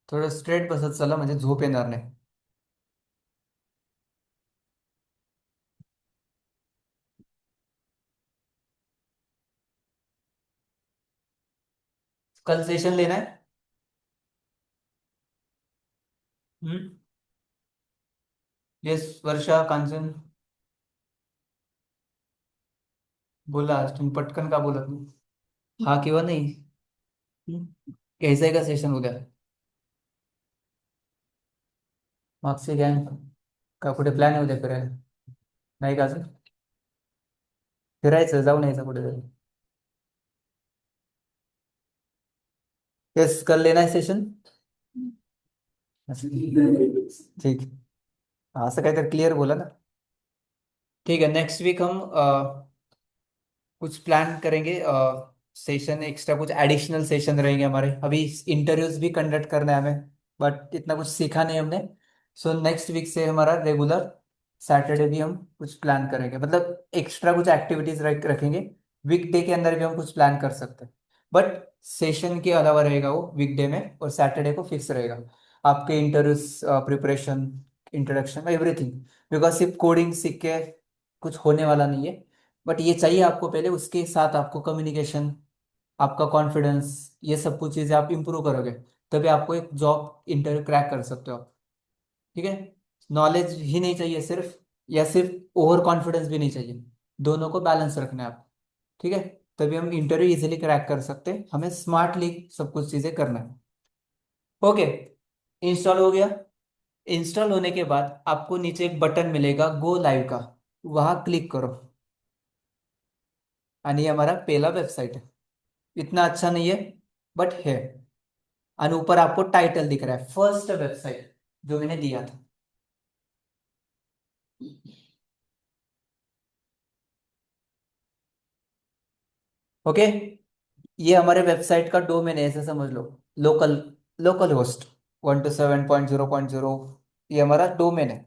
थोडं स्ट्रेट बसत चला म्हणजे झोप येणार नाही। कल सेशन लेना है, हम्म, यस वर्षा कांचन, बोला आज तुम्ही पटकन का बोलत नाही, हा किंवा नाही, घ्यायचंय का सेशन उद्या, मागचे गँग, का कुठे प्लॅन आहे उद्या फिरायला, नाही का अजून, फिरायचं जाऊन यायचं कुठे तरी, यस कल लेना है सेशन, ठीक, असं काहीतरी क्लिअर बोला ना। ठीक है, नेक्स्ट वीक हम कुछ प्लान करेंगे, सेशन एक्स्ट्रा, कुछ एडिशनल सेशन रहेंगे हमारे, अभी इंटरव्यूज भी कंडक्ट करना है हमें, बट इतना कुछ सीखा नहीं हमने। सो नेक्स्ट वीक से हमारा रेगुलर सैटरडे भी हम कुछ प्लान करेंगे, मतलब एक्स्ट्रा कुछ एक्टिविटीज रखेंगे, वीकडे के अंदर भी हम कुछ प्लान कर सकते हैं, बट सेशन के अलावा रहेगा वो वीकडे में, और सैटरडे को फिक्स रहेगा आपके interviews preparation, introduction everything, because सिर्फ कोडिंग सीख के कुछ होने वाला नहीं है, बट ये चाहिए आपको पहले, उसके साथ आपको कम्युनिकेशन, आपका कॉन्फिडेंस, ये सब कुछ चीज़ें आप इंप्रूव करोगे, तभी आपको एक जॉब इंटरव्यू क्रैक कर सकते हो आप, ठीक है। नॉलेज ही नहीं चाहिए सिर्फ, या सिर्फ ओवर कॉन्फिडेंस भी नहीं चाहिए, दोनों को बैलेंस रखना है आप, ठीक है। तभी हम इंटरव्यू इजीली क्रैक कर सकते हैं। हमें स्मार्टली सब कुछ चीजें करना है। ओके, इंस्टॉल हो गया। इंस्टॉल होने के बाद आपको नीचे एक बटन मिलेगा गो लाइव का, वहां क्लिक करो। आणि ये हमारा पहला वेबसाइट है। इतना अच्छा नहीं है, बट है। और ऊपर आपको टाइटल दिख रहा है फर्स्ट वेबसाइट, जो मैंने दिया था। ओके, ये हमारे वेबसाइट का डोमेन है, ऐसे समझ लो। लोकल लोकल होस्ट 127.0.0, ये हमारा डोमेन है।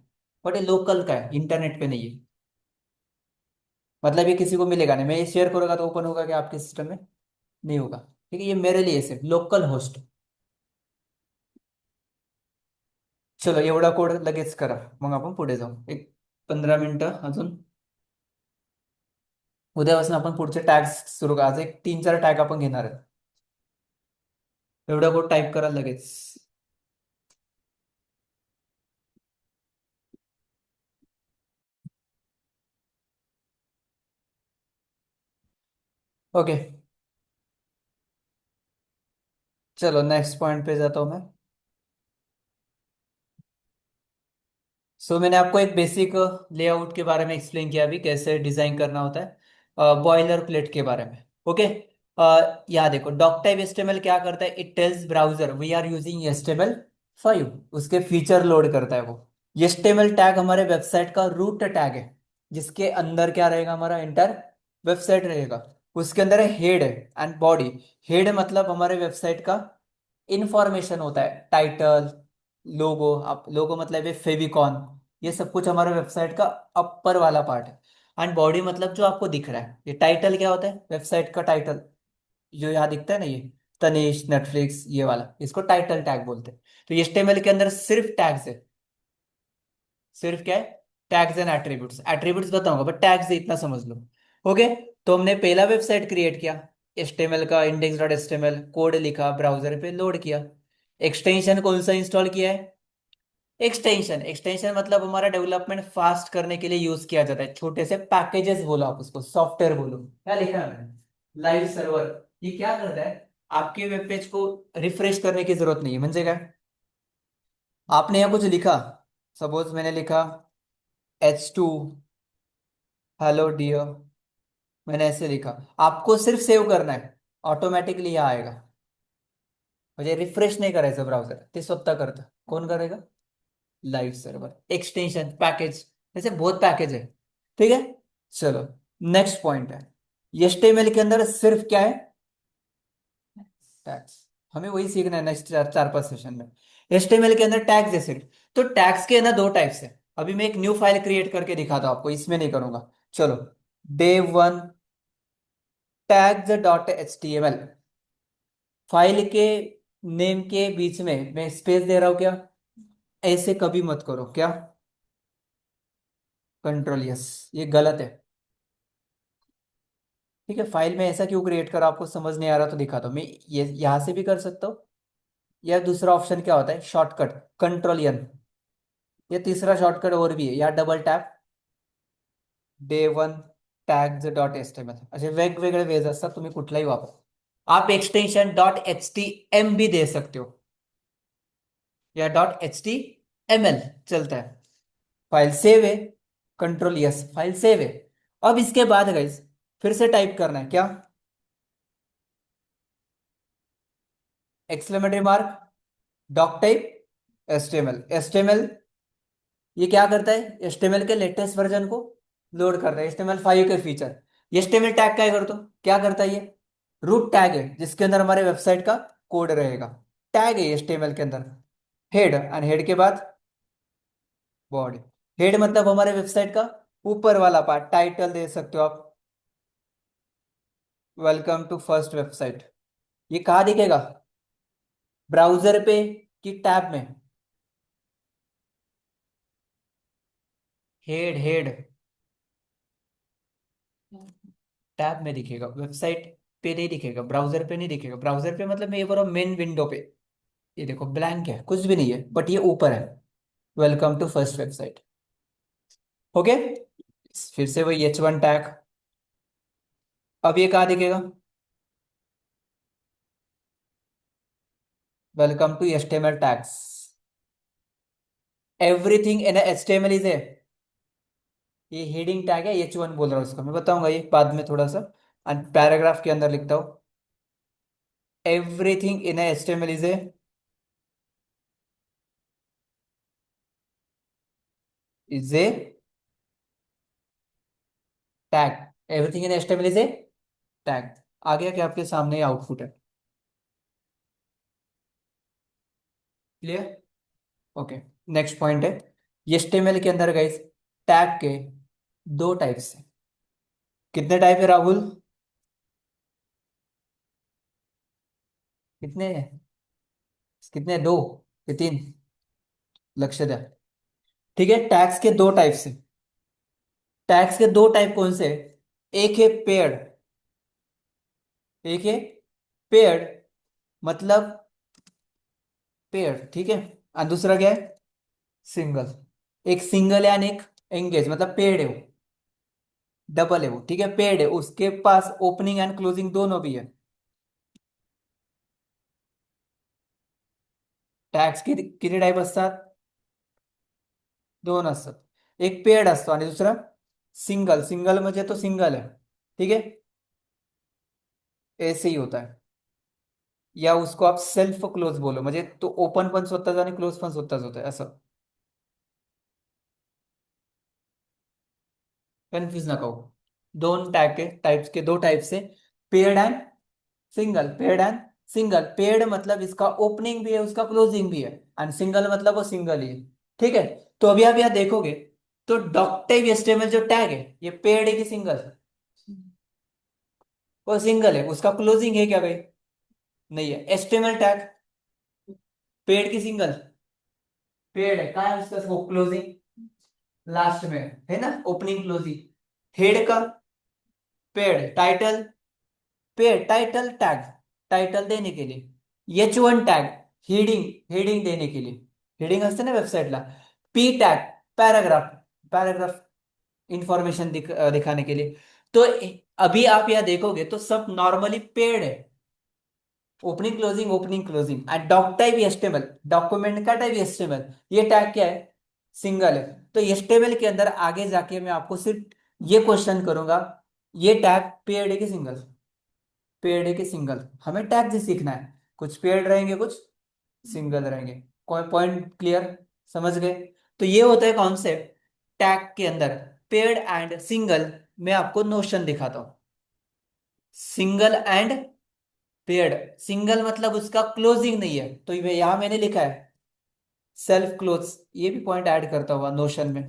बट ये लोकल का है, इंटरनेट पे नहीं है। मतलब ये किसी को मिलेगा नहीं, मैं ये शेयर करूंगा तो ओपन होगा क्या आपके सिस्टम में? नहीं होगा। ठीक है, ये मेरे लिए सिर्फ लोकल होस्ट। चलो एवढा कोड लगेच करा, मग आपण पुढे जाऊ एक 15 मिनिटं अजून। उद्यापासून आपण पुढचे टॅग्स सुरू करा, आज एक 3-4 टॅग आपण घेणार आहे। एवढा कोड टाईप करा लगेच। ओके, चलो नेक्स्ट पॉइंट पे जाता हूँ मैं। मैंने आपको एक बेसिक लेआउट के बारे में एक्सप्लेन किया अभी, कैसे डिजाइन करना होता है बॉयलर प्लेट के बारे में। ओके, यहाँ देखो डॉक टाइप एचटीएमएल क्या करता है, it tells browser we are using HTML5, उसके फीचर लोड करता है वो। HTML टैग हमारे वेबसाइट का रूट टैग है, जिसके अंदर क्या रहेगा, हमारा इंटर वेबसाइट रहेगा। उसके अंदर है हेड एंड बॉडी। हेड मतलब हमारे वेबसाइट का इंफॉर्मेशन होता है, टाइटल, लोगो। आप लोगो मतलब ये फेविकॉन, ये सब कुछ हमारे वेबसाइट का अपर वाला पार्ट है। एंड बॉडी मतलब जो आपको दिख रहा है, ये टाइटल क्या होता है, वेबसाइट का टाइटल जो यहाँ दिखता है ना, ये तनिष नेटफ्लिक्स ये वाला, इसको टाइटल टैग बोलते हैं। तो HTML के अंदर सिर्फ टैग्स है। सिर्फ क्या है? Tags and attributes. एट्रीब्यूट्स बताऊंगा, बट टैग्स है, इतना समझ लो। ओके, तो हमने पहला वेबसाइट क्रिएट किया, HTML का index.html कोड लिखा, ब्राउजर पे लोड किया। एक्सटेंशन कौन सा इंस्टॉल किया है? एक्सटेंशन। एक्सटेंशन मतलब हमारा डेवलपमेंट फास्ट करने के लिए यूज किया जाता है, छोटे से पैकेजेस बोलो आप उसको, सॉफ्टवेयर बोलो। क्या लिखा है मैंने? Live server. ये क्या करता है, आपके वेब पेज को रिफ्रेश करने की जरूरत नहीं है। म्हणजे क्या, आपने यहाँ कुछ लिखा, सपोज मैंने लिखा H2 हेलो डियर, मैंने ऐसे लिखा। आपको सिर्फ सेव करना है, ऑटोमेटिकली यहाँ आएगा। मुझे रिफ्रेश नहीं करायचं ब्राउझर, ते स्वतः करतं। कोण करेगा? लाइव सर्वर, एक्सटेंशन, पैकेज, ऐसे बहुत पैकेज है। ठीक है, चलो नेक्स्ट पॉइंट है। HTML के अंदर सिर्फ क्या है? टैग्स। हमें वही सीखना है नेक्स्ट 4-5 सेशन में। HTML के अंदर टैग्स है सिर्फ। तो टैग्स के अंदर दो टाइप्स है। अभी मैं एक न्यू फाइल क्रिएट करके दिखाता हूँ आपको, इसमें नहीं करूंगा। चलो, day1 tags.html, फाइल के नेम के बीच में मैं स्पेस दे रहा हूँ क्या? ऐसे कभी मत करो। क्या? कंट्रोल यस, ये गलत है। ठीक है, फाइल में ऐसा क्यों क्रिएट करा, आपको समझ नहीं आ रहा तो दिखा दो मैं। ये यहां से भी कर सकता हूँ, या दूसरा ऑप्शन क्या होता है, शॉर्टकट कंट्रोल N। ये तीसरा शॉर्टकट और भी है, या डबल टैप day1 tags.html, असे वेगवेगळे वेज असतात, तुम्ही कुठलाही वापरा। आप एक्सटेंशन .htm भी दे सकते हो, या .html चलता है। फाइल सेव है, कंट्रोल यस, फाइल सेव है। अब इसके बाद गाइस फिर से टाइप करना है क्या? Exclamatory mark, doc type HTML। ये क्या करता है, HTML के लेटेस्ट वर्जन को लोड करता है, HTML5 के फीचर। HTML टैग क्या करता, क्या करता है ये? रूट टैग है, जिसके अंदर हमारे वेबसाइट का कोड रहेगा। टैग है HTML के अंदर। हेड, एंड हेड के बाद बॉडी। हेड मतलब हमारे वेबसाइट का ऊपर वाला पार्ट, टाइटल दे सकते हो आप, वेलकम टू फर्स्ट वेबसाइट। ये कहाँ दिखेगा, ब्राउजर पे कि टैब में? हेड हेड टैब में दिखेगा, वेबसाइट पे नहीं दिखेगा, ब्राउजर पे नहीं दिखेगा। ब्राउजर पे मतलब मैं ये बोल रहा हूँ मेन विंडो पे। ये देखो ब्लैंक है, कुछ भी नहीं है, बट ये ऊपर है, welcome to first website. Okay, फिर से वही H1 टैग। अब ये कहाँ दिखेगा? Welcome to HTML tags. Everything in HTML is a, ये हेडिंग टैग है, H1 बोल रहा हूँ उसको, मैं बताऊंगा ये बाद में थोड़ा सा, पैराग्राफ के अंदर लिखता हूँ। Everything in HTML is a tag. Everything in HTML is a tag. आ गया क्या आपके सामने आउटपुट है? क्लियर? ओके। नेक्स्ट पॉइंट है, एचटीएमएल के अंदर गाइस टैग के दो टाइप्स हैं। कितने टाइप है राहुल? कितने हैं? कितने, दो या तीन? लक्ष्य दे। ठीक है, टैग्स के दो टाइप्स हैं। टैग्स के दो टाइप कौन से हैं? एक है पेड़, एक है पेड़ मतलब पेड़, ठीक है। और दूसरा क्या है? सिंगल। एक सिंगल है और एक एंगेज, मतलब पेड़ है वो, डबल है वो, ठीक है। पेड़ है, उसके पास ओपनिंग एंड क्लोजिंग दोनों भी है। टॅक्स किती टाइप असतात? दोन असतात, एक पेड असतो आणि दुसरा सिंगल। सिंगल म्हणजे तो सिंगल है, ठीक है। ऐसे ही होता है, या उसको आप सेल्फ क्लोज बोलो, म्हणजे तो ओपन पण स्वतःच आणि क्लोज पण स्वतःच होत आहे असं। कन्फ्यूज नका हो। दोन टाइप्स के दो टाइप से, paid and single. Paid and single, paid मतलब इसका ओपनिंग भी है उसका क्लोजिंग भी है, एंड सिंगल मतलब वो सिंगल ही है, ठीक है। तो अभी आप यहाँ देखोगे तो डॉक्टिव एचटीएमएल जो टैग है ये पेड है कि सिंगल? वो सिंगल है, उसका क्लोजिंग है क्या भाई? नहीं है। एचटीएमएल टैग पेड की सिंगल? पेड है, कहाँ है उसका क्लोजिंग? लास्ट में है ना, ओपनिंग क्लोजिंग। हेड का paid, title paid, title tag title देने के लिए। H1 टैग हेडिंग, हेडिंग देने के लिए, हेडिंग असते ना वेबसाईटला। P tag paragraph, paragraph information दिखाने के लिए। तो अभी आप यहाँ देखोगे तो सब नॉर्मली पेड है, opening closing opening closing. And doc type HTML, document का टाइप एचटीएमएल, ये टैग क्या है? सिंगल है। तो एचटीएमएल के अंदर आगे जाके मैं आपको सिर्फ ये क्वेश्चन करूंगा, ये टैग पेड है कि सिंगल? पेड है कि सिंगल, हमें टैग ही सीखना है। कुछ पेड रहेंगे, कुछ सिंगल रहेंगे। कोई पॉइंट क्लियर? समझ गए? तो ये होता है कॉन्सेप्ट टैग के अंदर। पेड एंड सिंगल, मैं आपको नोशन दिखाता हूं। सिंगल एंड पेड, सिंगल मतलब उसका क्लोजिंग नहीं है, तो ये यहां मैंने लिखा है सेल्फ क्लोज, ये भी पॉइंट ऐड करता हुआ नोशन में।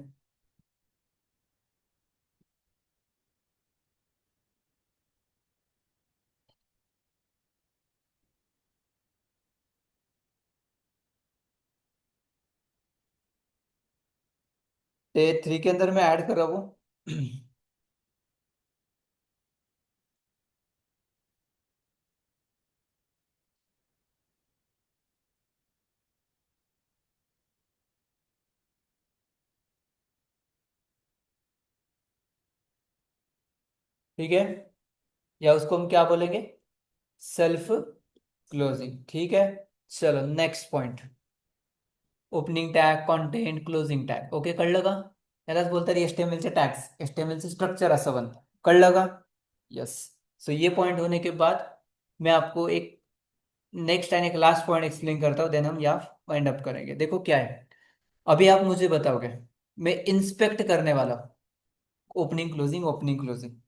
डे 3 के अंदर मैं ऐड कर रहा हूँ। ठीक है, या उसको हम क्या बोलेंगे? सेल्फ क्लोजिंग, ठीक है। चलो next point, opening tag, content, closing tag, okay कळलं का? यालाच बोलतात एचटीएमएल चे टॅग्स, एचटीएमएल चे स्ट्रक्चर असं बनतं, कळलं का? यस। सो ये पॉइंट होने के बाद मैं आपको एक नेक्स्ट एंड एक लास्ट पॉइंट एक्सप्लेन करता हूँ, देन हम यहाँ वाइंड अप करेंगे। देखो क्या है, अभी आप मुझे बताओगे, मैं इंस्पेक्ट करने वाला हूँ opening closing opening closing.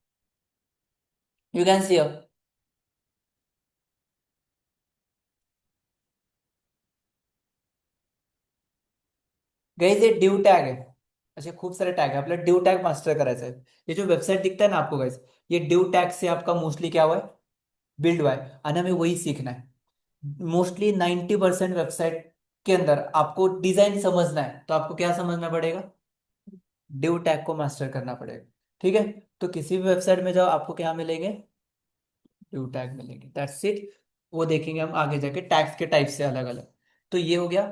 You can C, guys ये ड्यू टॅग आहे, असे खूप सारे टॅग आहे, आपल्याला ड्यू टॅग मास्टर करायचा आहे। ये जो वेबसाइट दिखता है ना आपको गाइस, ये ड्यू टैग से आपका मोस्टली क्या हुआ है, बिल्ड हुआ है, और हमें वही सीखना है। मोस्टली 90% वेबसाइट के अंदर आपको डिजाइन समझना है, तो आपको क्या समझना पड़ेगा? ड्यू टैग को मास्टर करना पड़ेगा, ठीक है। तो किसी भी वेबसाइट में जाओ, आपको क्या मिलेंगे? ड्यू टैग मिलेंगे, दैट्स इट। वो देखेंगे हम आगे जाके टैग्स के टाइप से अलग अलग। तो ये हो गया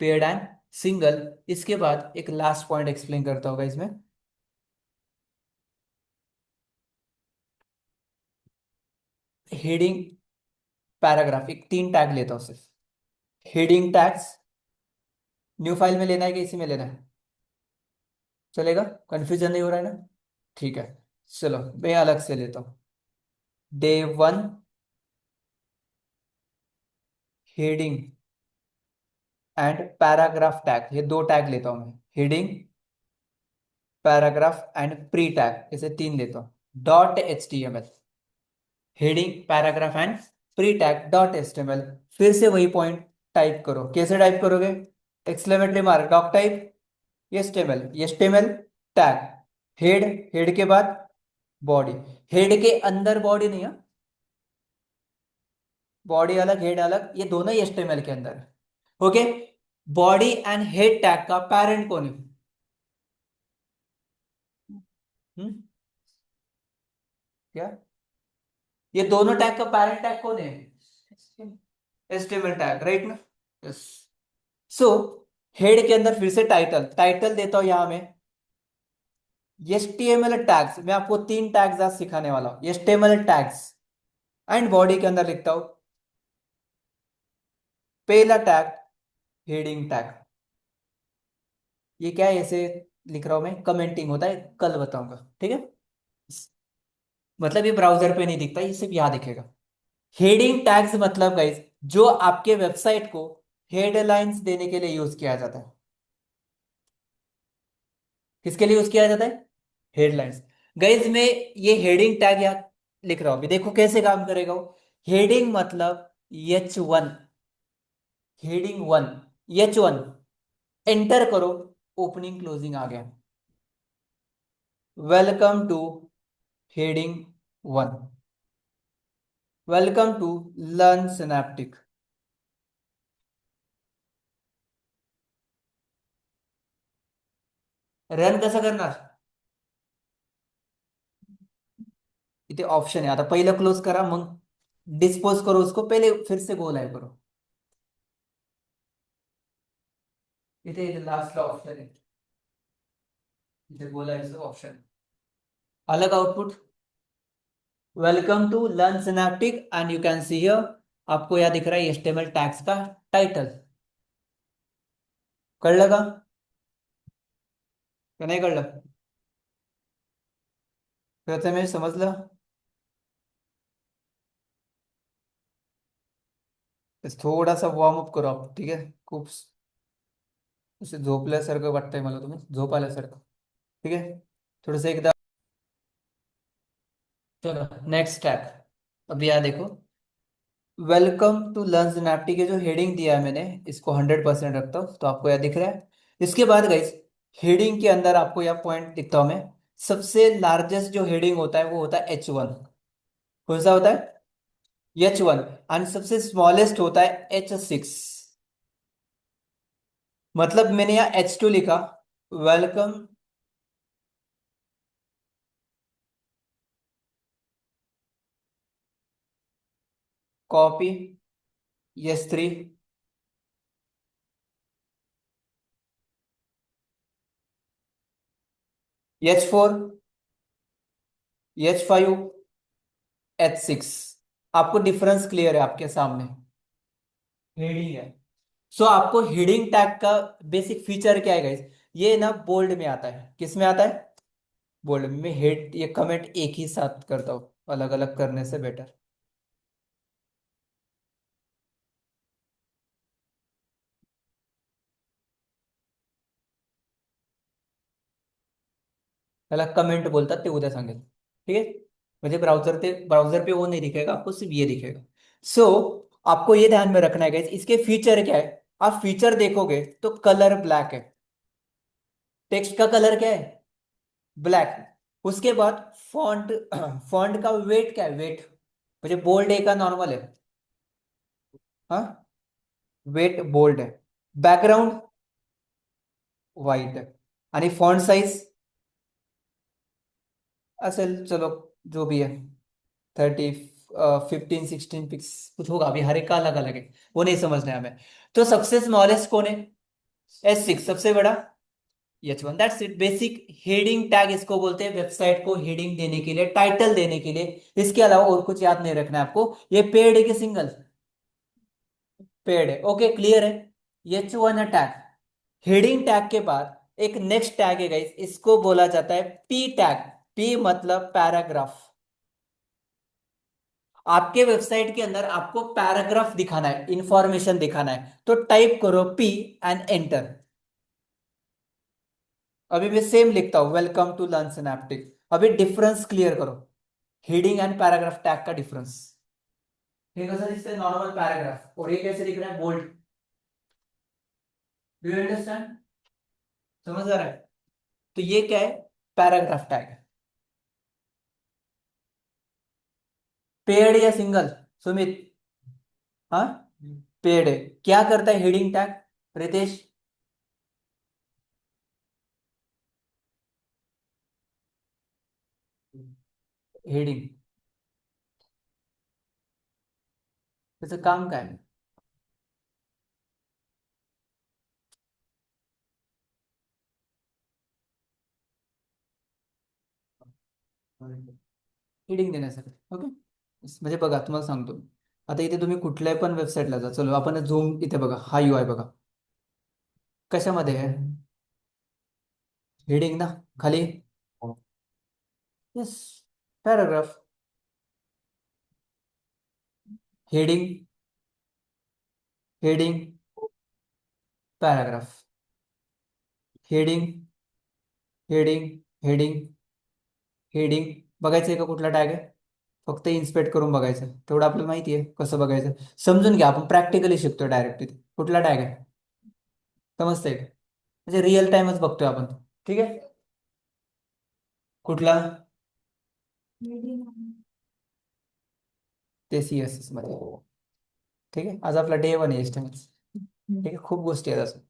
पेड एंड सिंगल। इसके बाद एक लास्ट पॉइंट एक्सप्लेन करता होगा इसमें। हेडिंग, पैराग्राफ, एक 3 टैग लेता हूँ सिर्फ। हेडिंग टैग्स न्यू फाइल में लेना है कि इसी में लेना है? चलेगा, कंफ्यूजन नहीं हो रहा है ना? ठीक है, चलो मैं अलग से लेता हूँ। Day 1 heading and paragraph tag, ये 2 टैग लेता हूँ मैं। Heading, paragraph and pre tag, इसे 3 लेता हूँ। .html, heading paragraph and pre tag .html। फिर से वही पॉइंट टाइप करो। कैसे टाइप करोगे? Exclamatory mark, doc type, HTML tag, head, head के बाद बॉडी, हेड के अंदर बॉडी नहीं है, बॉडी अलग हेड अलग, ये दोनों ही एचटीएमएल के अंदर है। Okay, body and head tag का पेरेंट कौन है? हम्म, क्या? ये दोनों टैग का पेरेंट टैग कौन है? एचटीएमएल टैग, राइट ना? यस। सो हेड के अंदर फिर से टाइटल, टाइटल देता हूं यहां में HTML टैग्स। मैं आपको 3 टैग्स आज सिखाने वाला हूं, HTML टैग्स। एंड बॉडी के अंदर लिखता हूं पहला टैग हेडिंग टैग। ये क्या है, ऐसे लिख रहा हूं मैं, कमेंटिंग होता है, कल बताऊंगा, ठीक है? मतलब ये ब्राउजर पे नहीं दिखता, ये सिर्फ यहां दिखेगा। हेडिंग टैग्स मतलब गाइस, जो आपके वेबसाइट को हेडलाइंस देने के लिए यूज किया जाता है। किसके लिए यूज किया जाता है? हेडलाइंस। गाइस मैं ये हेडिंग टैग यहाँ लिख रहा हूं, अभी देखो कैसे काम करेगा वो। हेडिंग मतलब H1, हेडिंग 1, H1, एंटर करो, ओपनिंग क्लोजिंग आ गया। Welcome to heading 1, welcome to learn Synaptic. Run कसं करणार? इथे ऑप्शन आहे, आता पहिलं क्लोज करा, मग डिस्पोज करो उसको, पहले फिर से गो लाइव करो। इथे इथे लास्टला ऑप्शन आहे, इथे गो लाइव ऑप्शन, अलग output, welcome to learn Synaptic, and you can see here, आपको यह दिख रहा है HTML टैग्स का टाइटल। कळलं का? का नाही कळलं? प्रथमेश समजलं? बस थोडासा वॉर्म अप करू आपण, ठीक आहे? खूप असे झोपल्यासारखं वाटतंय मला, तुम्ही झोप आल्यासारखं, ठीक आहे? थोडस एकदा, चलो नेक्स्ट टैग। अब यह देखो, वेलकम टू लर्न सिनेप्टिक के जो हेडिंग दिया है मैंने, इसको 100% रखता हूँ, तो आपको यह दिख रहा है। इसके बाद गाइस, हेडिंग के अंदर आपको यह पॉइंट दिखता हूं मैं, सबसे लार्जेस्ट जो हेडिंग होता है वो होता है H1। कौन सा होता है? H1। एंड सबसे स्मॉलेस्ट होता है H6। मतलब मैंने यहाँ H2 लिखा, welcome, copy, S3, H4, H5, H6। आपको डिफरेंस क्लियर है आपके सामने? हेडिंग है। सो आपको हेडिंग टैग का बेसिक फीचर क्या है गाइस? ये ना बोल्ड में आता है, किस में आता है? बोल्ड में। मैं हेड ये कमेंट एक ही साथ करता हूँ, अलग अलग करने से बेटर। त्याला कमेंट बोलतात, ते उद्या सांगेल, ठीक है? म्हणजे ब्राउजर पे वो नहीं दिखेगा आपको, सिर्फ ये दिखेगा। सो आपको ये ध्यान में रखना है गाइस, इसके फीचर क्या है? आप फीचर देखोगे तो कलर ब्लैक है, टेक्स्ट का कलर क्या है? ब्लैक। उसके बाद फॉन्ट, फॉन्ट का वेट क्या है? वेट म्हणजे बोल्ड है का नॉर्मल है? हाँ, वेट बोल्ड है। बैकग्राउंड व्हाइट है। आणि फॉन्ट साइज असेल, चलो जो भी है, 30, 15, 16 पिक्स कुछ होगा, अभी हर एक का अलग अलग है, वो नहीं समझना है हमें। तो सबसे स्मॉलेस्ट कौन है? S6 सबसे बड़ा, H1, that's it. Basic heading tag इसको बोलते हैं, वेबसाइट को हेडिंग देने के लिए, टाइटल देने के लिए। इसके अलावा और कुछ याद नहीं रखना है आपको। ये पेड है कि सिंगल? पेड है। ओके, क्लियर है। H1 है टैग। हेडिंग टैग के बाद एक नेक्स्ट टैग है गाइस, इसको बोला जाता है पी टैग। पी मतलब पैराग्राफ। आपके वेबसाइट के अंदर आपको पैराग्राफ दिखाना है, इंफॉर्मेशन दिखाना है, तो टाइप करो पी एंड एंटर। अभी मैं सेम लिखता हूं, वेलकम टू लर्न सिनैप्टिक। अभी डिफरेंस क्लियर करो, हेडिंग एंड पैराग्राफ टैग का डिफरेंस। ये कैसा दिखता है? Normal paragraph. और ये कैसे दिख रहा है? बोल्ड। Do you understand? समझ आ रहा है? तो ये क्या है? पैराग्राफ टैग है। पेड या सिंगल? सुमित? हाँ, पेड है। क्या करता है हेडिंग टैग? रितेश? हेडिंग वैसे काम का है? हेडिंग देण्यासाठी, ओके। म्हणजे बघा तुम्हाला सांगतो, आता इथे तुम्ही कुठल्याही पण वेबसाईटला जा, चलो आपण झूम, इथे बघा हा यू आय बघा, कशामध्ये आहे? हेडिंग ना, खाली yes, paragraph. Heading, heading, paragraph, heading, heading, heading, heading. बघायचंय का कुठला टॅग आहे? फक्त इन्स्पेक्ट करून बघायचं, तेवढं आपल्याला माहिती आहे कसं बघायचं। समजून घ्या, आपण प्रॅक्टिकली शिकतोय डायरेक्ट तिथे। कुठला टॅग आहे? समजतंय का? म्हणजे रिअल टाइमच बघतोय आपण। ठीक आहे, कुठला? ते CSS मध्ये। ठीक आहे, आज आपला डे 1 आहे HTML। ठीक आहे, खूप गोष्टी आहेत असं।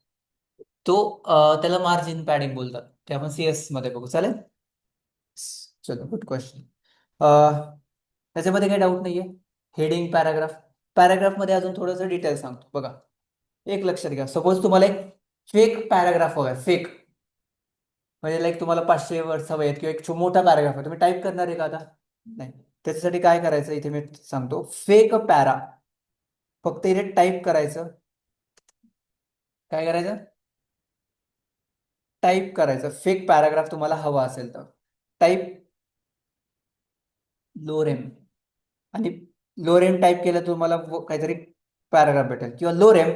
तो त्याला मार्जिन पॅडिंग बोलतात, ते आपण CS मध्ये बघू, चालेल? चलो, गुड क्वेश्चन। त्याच्यामध्ये काही डाऊट नाहीये। Heading, paragraph. पॅराग्राफ मध्ये अजून थोडंसं डिटेल सांगतो बघा। एक लक्षात घ्या, सपोज तुम्हाला एक फेक पॅराग्राफ हवाय, फेक म्हणजे लाईक तुम्हाला 500 वर्ड्स हवे आहेत, किंवा एक मोठा पॅराग्राफ आहे, तुम्ही टाईप करणार आहे का आता? नाही। त्याच्यासाठी काय करायचं, इथे मी सांगतो, फेक पॅरा। फक्त इथे टाईप करायचं। काय करायचं? टाईप करायचं। फेक पॅराग्राफ तुम्हाला हवा असेल तर टाईप लोरेम, आणि लोरेम टाईप केलं तर तुम्हाला काहीतरी पॅराग्राफ भेटेल, किंवा लोरेम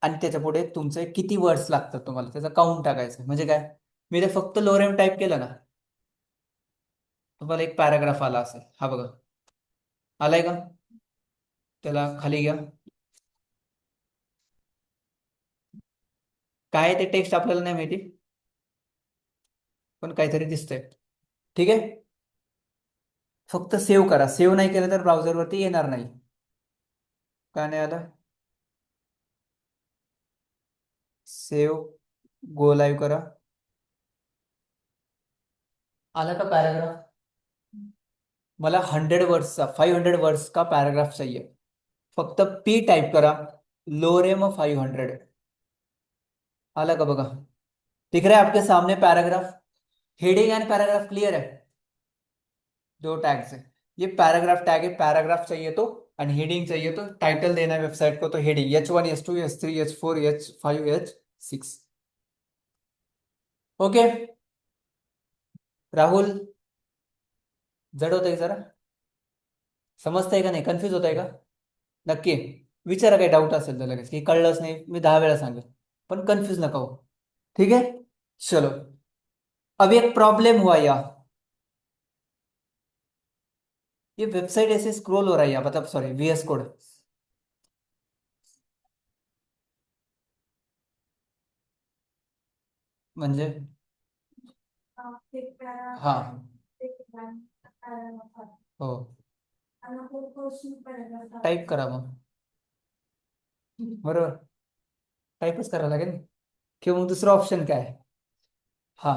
आणि त्याच्या पुढे तुमचे किती वर्ड्स लागतात तुम्हाला त्याचा काउंट टाकायचं। म्हणजे काय, मी ते फक्त लोरेम टाईप केलं ना, तुम्हाला एक पॅराग्राफ आला असेल, हा बघा, आलाय का? त्याला खाली घ्या। काय आहे ते टेक्स्ट आपल्याला नाही माहिती, पण काहीतरी दिसतंय। ठीक आहे, फक्त सेव्ह करा। सेव्ह नाही केलं तर ब्राउझरवरती येणार नाही। काय नाही आलं? सेव्ह, गो लाईव्ह करा। आला का पॅराग्राफ? मला 100 वर्ड्सचा, 500 वर्ड्स का पैराग्राफ चाहिए। फक्त पी टाइप करा, लोरेम 500। आला का बघा? दिख रहा है आपके सामने paragraph? Heading and paragraph clear है? दो टैग्स है। ये पैराग्राफ टैग है, पैराग्राफ चाहिए तो, एंड हेडिंग चाहिए तो, टाइटल देना है वेबसाइट को तो heading H1, H2, H3, H4, H5, H6। Okay Rahul, जड होत आहे जरा? समजतंय का नाही? कन्फ्युज होत आहे का? नक्की विचारा, काही डाऊट असेल तर लगेच, की कळलंच नाही मी 10 वेळा सांगेन, पण कन्फ्यूज नका हो। ठीक है, चलो। अब एक प्रॉब्लम हुआ या, ये वेबसाइट ऐसे स्क्रॉल हो रहा है या, मतलब सॉरी, VS कोड। म्हणजे हा, हो, टाईप करा मग, बरोबर, टाईपच करावं लागेल। किंवा मग दुसरं ऑप्शन काय आहे? हा,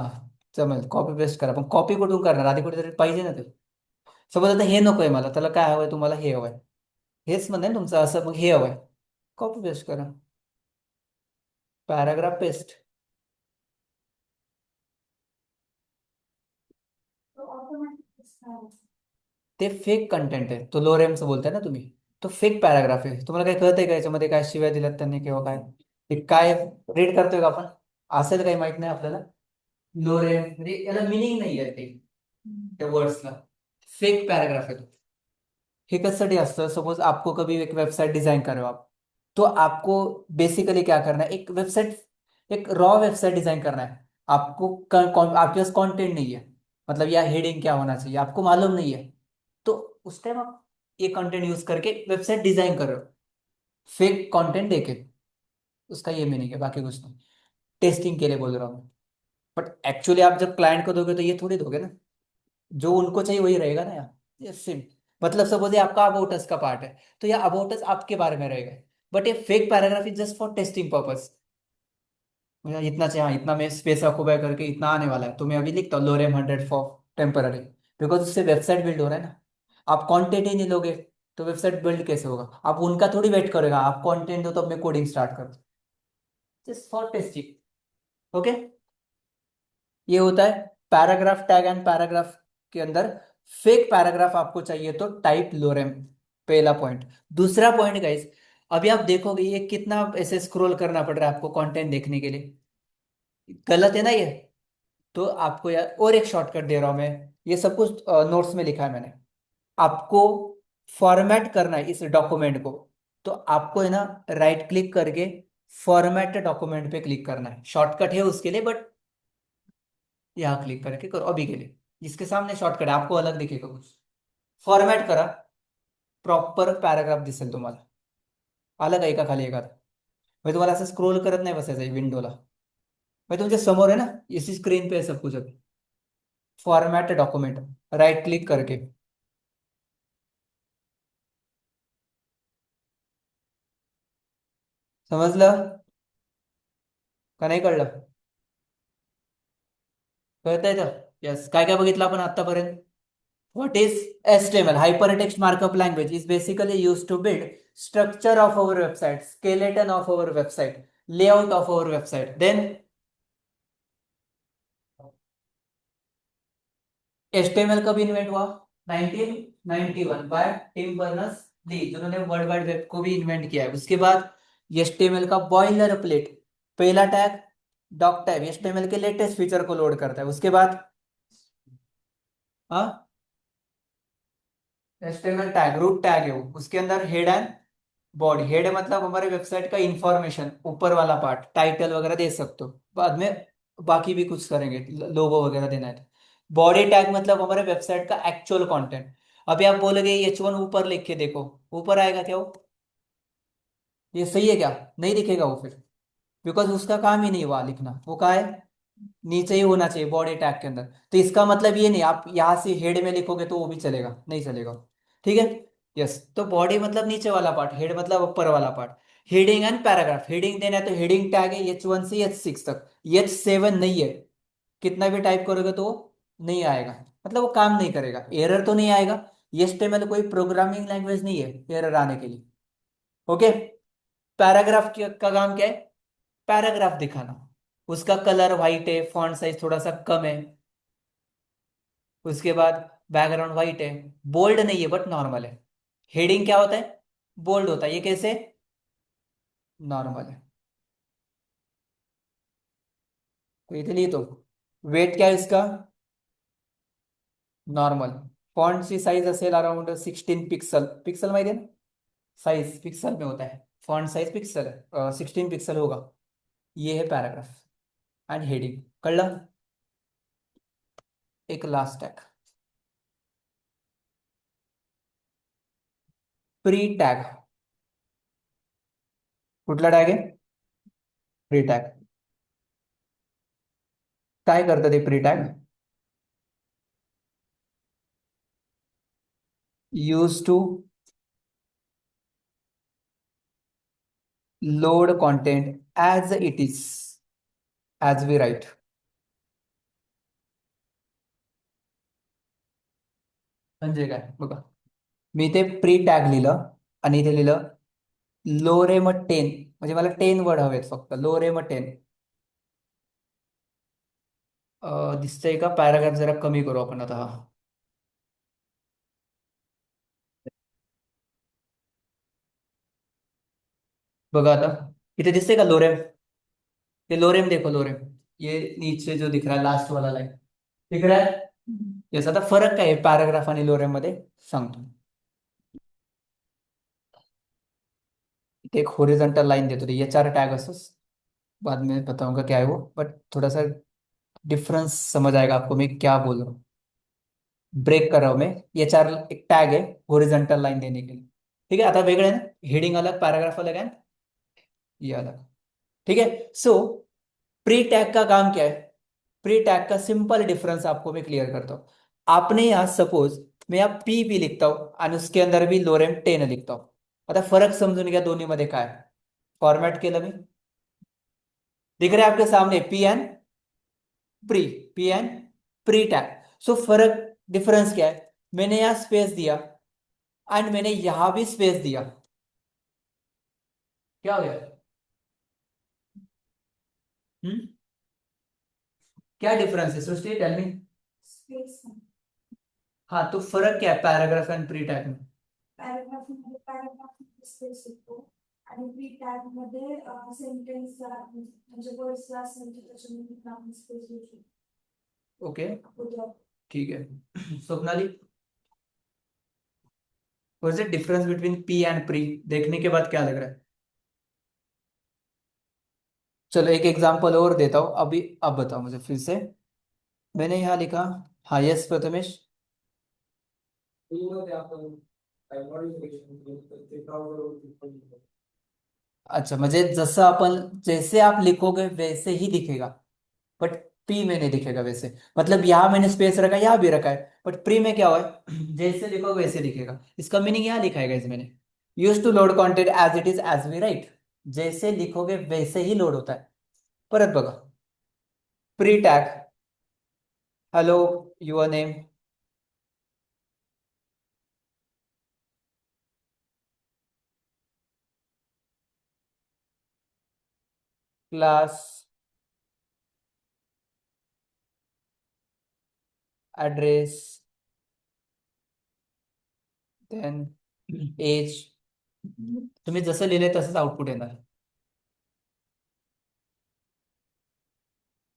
जमेल, कॉपी पेस्ट करा, पण कॉपी कुठून करणार? आधी कुठेतरी पाहिजे ना ते। सपोज आता हे नकोय मला, त्याला काय हवंय तुम्हाला? हे हवंय, हेच म्हणणं आहे ना तुमचं, असं मग हे हवंय, कॉपी पेस्ट करा, पॅराग्राफ पेस्ट। ते फेक कंटेंट आहे, तो लोरेम्स बोलताय ना तुम्ही. तो फेक पॅराग्राफ आहे. तुम्हाला काय कळतंय का याच्यामध्ये काय शिव्या दिल्यात त्यांनी किंवा काय? ते काय रीड करतोय का आपण? असेल काही माहित नाही आपल्याला. लोरेम म्हणजे याला मिनिंग नाही आहे ते, त्या वर्ड्सला. फेक पैराग्राफ है तो। ये कससाठी असतं, सपोज आपको कभी एक वेबसाइट डिजाइन कर रहे हो आप, तो आपको बेसिकली क्या करना है, एक वेबसाइट, एक रॉ वेबसाइट डिजाइन करना है। आपको आपके पास कंटेंट नहीं है, मतलब या हेडिंग क्या होना चाहिए आपको मालूम नहीं है, तो उस टाइम आप ये कंटेंट यूज करके वेबसाइट डिजाइन कर रहे हो फेक कंटेंट देके। उसका ये मीनिंग है, बाकी कुछ नहीं। टेस्टिंग के लिए बोल रहा हूँ मैं। बट एक्चुअली आप जब क्लाइंट को दोगे तो ये थोड़ी दोगे ना, जो उनको चाहिए वही रहेगा ना यार। ये सिम, मतलब सपोज ये आपका अबाउट अस का पार्ट है, तो ये अबाउट अस आपके बारे में रहेगा। बट ये fake paragraph is just for testing purpose. मुझे इतना चाहिए, हाँ, इतना मैं स्पेस ऑक्यूपाई करके इतना आने वाला है, तो मैं अभी लिखता हूँ लोरेम 100 फॉर टेम्पररी, बिकॉज उससे वेबसाइट बिल्ड हो रहा है ना। आप कंटेंट ही नहीं लोगे तो वेबसाइट बिल्ड कैसे होगा? आप उनका थोड़ी वेट करेगा, आप कंटेंट दो तो अब मैं कोडिंग स्टार्ट कर, जस्ट फॉर टेस्टिंग। ओके, ये होता है पैराग्राफ टैग एंड पैराग्राफ के अंदर। फेक पैराग्राफ आपको चाहिए तो टाइप लोरेम, पहला पॉइंट। दूसरा पॉइंट गाइस, अभी आप देखोगे ये कितना ऐसे स्क्रॉल करना पड़ रहा है आपको कंटेंट देखने के लिए, गलत है ना ये? तो आपको यार और एक शॉर्टकट दे रहा हूं मैं, ये सब कुछ नोट्स में लिखा है मैंने। आपको फॉर्मेट करना है इस डॉक्यूमेंट को, तो आपको है ना राइट क्लिक करके फॉर्मेट डॉक्यूमेंट पे क्लिक करना है। शॉर्टकट है उसके लिए, बट यहाँ क्लिक करके करो अभी के लिए। जिसके सामने शॉर्टकट है आपको अलग दिखेगा कुछ, फॉर्मॅट करा, प्रॉपर पॅराग्राफ दिसेल तुम्हाला। आलं का एका खाली एका? मैं तुम्हाला असं स्क्रोल करत नाही बसायचं विंडोला, मैं तुमच्या समोर है ना, इसी स्क्रीन पे है सब कुछ अभी। फॉर्मॅट डॉक्युमेंट, राइट क्लिक करके। समजलं का नाही कळलं? कळतंय तर? यस, काय काय बघितलं आपण आतापर्यंत? What is HTML? Hypertext Markup Language is basically used to build structure of our website, skeleton of our website, layout of our website. Then HTML कब इन्वेंट हुआ? 1991 बाय टिम बर्नर्स ली, जिन्होंने वर्ल्ड वाइड वेब को भी इन्वेंट किया है। उसके बाद HTML का बॉयलर प्लेट, पहला टैग डॉक टैग, HTML के लेटेस्ट फीचर को लोड करता है। उसके बाद हाँ, HTML टैग रूट टैग है वो, उसके अंदर हेड एंड बॉडी। हेड मतलब हमारे वेबसाइट का इंफॉर्मेशन, ऊपर वाला पार्ट, टाइटल वगैरह दे सकते हो बाद में, बाकी भी कुछ करेंगे, लोगो वगैरह देना है तो। बॉडी टैग मतलब हमारे वेबसाइट का एक्चुअल कंटेंट। अभी आप बोलोगे H1 ऊपर लिख के देखो, ऊपर आएगा क्या वो? ये सही है क्या? नहीं दिखेगा वो फिर, बिकॉज उसका काम ही नहीं हुआ लिखना, वो कहाँ है? नीचे ही होना चाहिए बॉडी टैग के अंदर। तो इसका मतलब ये नहीं आप यहाँ से हेड में लिखोगे तो वो भी चलेगा, नहीं चलेगा। ठीक है। यस, तो बॉडी मतलब नीचे वाला पार्ट, हेड मतलब ऊपर वाला part. Heading and paragraph, heading देना है तो हेडिंग टैग है H1 से H6 तक, H7 नहीं है। कितना भी टाइप करोगे तो वो नहीं आएगा, मतलब वो काम नहीं करेगा, एरर तो नहीं आएगा। HTML कोई प्रोग्रामिंग लैंग्वेज नहीं है एरर आने के लिए। ओके। पैराग्राफ का काम क्या है? पैराग्राफ दिखाना। उसका कलर वाइट है, फॉन्ट साइज थोड़ा सा कम है। उसके बाद बैकग्राउंड वाइट है, बोल्ड नहीं है बट नॉर्मल है। हेडिंग क्या होता है? बोल्ड होता है, ये कैसे? नॉर्मल है। तो इतनी तो, वेट क्या है इसका? नॉर्मल। फॉन्टची साईज असेल अराउंड 16 पिक्सल, पिक्सल माहिती आहे ना, साइज पिक्सल में होता है, फॉन्ट साइज पिक्सल है, 16 पिक्सल होगा। ये है पैराग्राफ एंड हेडिंग, कळलं? एक लास्ट टॅग, प्री टॅग। कुठला टॅग आहे? Pre tag. काय करतं ते pre tag? Use to load content as it is, as we write. म्हणजे काय बघा, मी इथे प्री टॅग लिहिलं आणि इथे लिहिलं लोरेम 10, म्हणजे मला 10 वर्ड हवेत फक्त, लोरेम 10। दिसतंय का? पॅराग्राफ जरा कमी करू आपण आता हा, बघा आता इथे दिसते का लोरेम? ये लोरेम देखो, लोरेम। ये नीचे जो दिख रहा है लास्ट वाला लाइन, दिख रहा है? याचा आता फरक काय आहे पॅराग्राफ आणि लोरेम मध्ये, सांगतो. इथे एक होरिजेंटल लाइन देतो, ये चार टैग असस, बाद में बताऊंगा क्या है वो, बट थोड़ा सा डिफरेंस समझ आएगा आपको मैं क्या बोल रहा हूँ. ब्रेक कर रहा हूं मैं. ये चार एक टैग है होरिजेंटल लाइन देने के लिए. ठीक है, आता वेगळे आहे ना, हेडिंग अलग पैराग्राफ अलग है, ये अलग. ठीक है. सो प्री टैग का काम क्या है? प्री टैग का सिंपल डिफरेंस आपको मैं क्लियर करता हूँ. आपने यहाँ सपोज मैं यहाँ पी पी लिखता हूँ आणि उसके अंदर भी लोरेम 10 लिखता हूँ. आता फरक समजून घ्या दोन्ही मध्ये काय. फॉर्मॅट केलं मी, दिख रहा है आपके सामने P N pre, P N pre tag. So फर्क डिफरेंस क्या है? मैंने यहाँ स्पेस दिया एंड मैंने यहां भी स्पेस दिया. क्या हो गया? हम्म. क्या डिफरेंस है सृष्टि, टेल मी. स्पेस हाँ, तो फर्क क्या है पैराग्राफ एंड प्री टैग में? पॅराग्राफ मध्ये पॅराग्राफ स्पेस येतो आणि प्री टॅग मध्ये सेंटेन्स म्हणजे वर्ड्स असेल तर त्याच्यामध्ये आपण स्पेस घेऊ ओके. शकतो. ठीक है. Swapnali, what is the difference between P and pre? देखने के बाद क्या लग रहा है? चलो एक एग्जांपल और देता हूं अभी, अब बताओ मुझे फिर से. मैंने यहाँ लिखा, हाँ यस प्रथमेश. अच्छा, म्हणजे जसं आपण, जैसे आप लिखोगे वैसे ही दिखेगा, बट पी में नहीं दिखेगा वैसे. मतलब यहाँ मैंने स्पेस रखा, यहाँ भी रखा है, बट प्री में क्या हुआ है? जैसे लिखोगे वैसे दिखेगा. इसका मीनिंग यहाँ लिखा है गाइस मैंने, use to load content as it is as we write. जैसे लिखोगे वैसे ही लोड होता है. परत बघा. Pre tag, hello, your name, class, address, then as. तुम्ही जसं लिहिलंय तसंच आउटपुट येणार.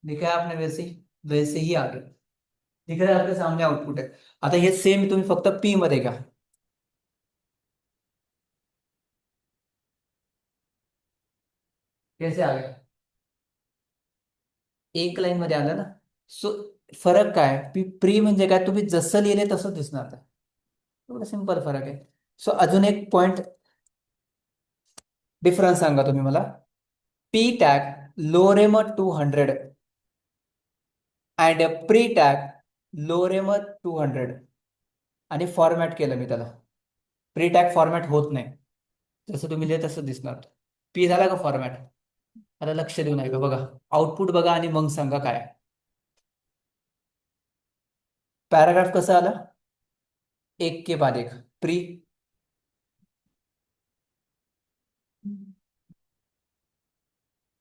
लिखा है आपने वैसे ही, वैसे ही आ गया. दिख रहा है आपके सामने आउटपुट है. आता हे सेम तुम्ही फक्त पी मध्ये घ्या. कैसे आ गया? एक लाईन मध्ये आलं ना. सो फरक काय, प्री म्हणजे काय, तुम्ही जसं लिहिले तसं दिसणार ते. एवढं सिंपल फरक आहे. सो अजून एक पॉइंट डिफरन्स सांगा तुम्ही मला. P tag lorem 200 and pre tag lorem 200, आणि फॉर्मॅट केलं मी त्याला. प्री टॅग फॉर्मॅट होत नाही, जसं तुम्ही लिहिले तसं दिसणार. पी झाला का फॉर्मॅट? आता लक्ष देऊन ऐका बघा, आउटपुट बघा आणि मग सांगा काय. पॅराग्राफ कसं आलं? एक के बाद एक. प्री,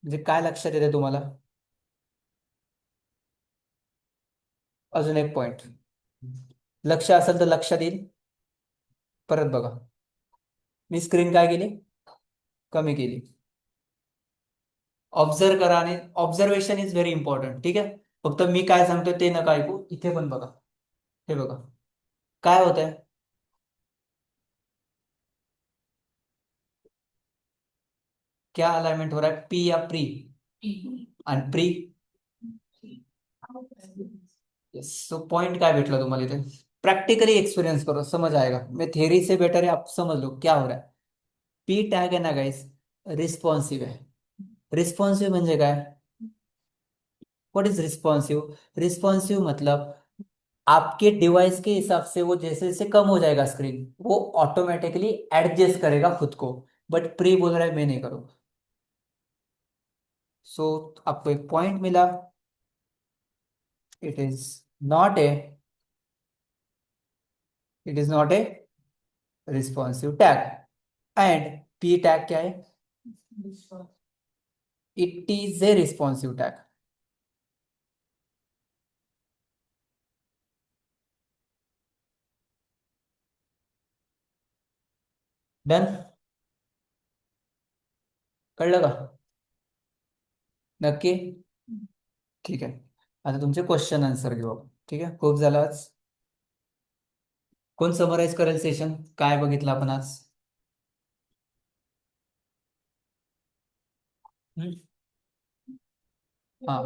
म्हणजे काय लक्षात येते तुम्हाला? अजून एक पॉइंट, लक्ष असेल तर लक्षात येईल. परत बघा, मी स्क्रीन काय केली, कमी केली. ऑब्झर्व करा, आणि ऑब्झर्वेशन इज व्हेरी इम्पॉर्टंट. ठीक आहे, फक्त मी काय सांगतोय ते नका ऐकू. इथे पण बघा, हे बघा काय होत आहे. क्या अलाइनमेंट हो रहा है, पी या प्री? आणि प्री. यस. सो पॉइंट काय भेटला तुम्हाला इथे? प्रैक्टिकली एक्सपीरियंस करो, समझ आएगा. मैं थ्योरी से बेटर है आप समझ लो क्या हो रहा है. पी टॅग आहे ना गाइस, रिस्पॉन्सिव्ह आहे. रिस्पॉन्सिव्ह म्हणजे काय? What is responsive? रिस्पॉन्सिव मतलब आपके डिवाइस के हिसाब से वो जैसे जैसे कम हो जाएगा स्क्रीन, वो ऑटोमेटिकली एडजस्ट करेगा खुद को. बट प्री बोल रहा है मैं नहीं करूँ. सो आपको एक पॉइंट मिला. It is not a, it is not a responsive tag. And P tag क्या है? It is a responsive tag. Done. कळलं का? नक्की? ठीक आहे. आता तुमचे क्वेश्चन आन्सर घेऊ आपण. ठीक आहे, खूप झालं आज. कोण समराईज करेल सेशन? काय बघितलं आपण आज? हम्म? हा.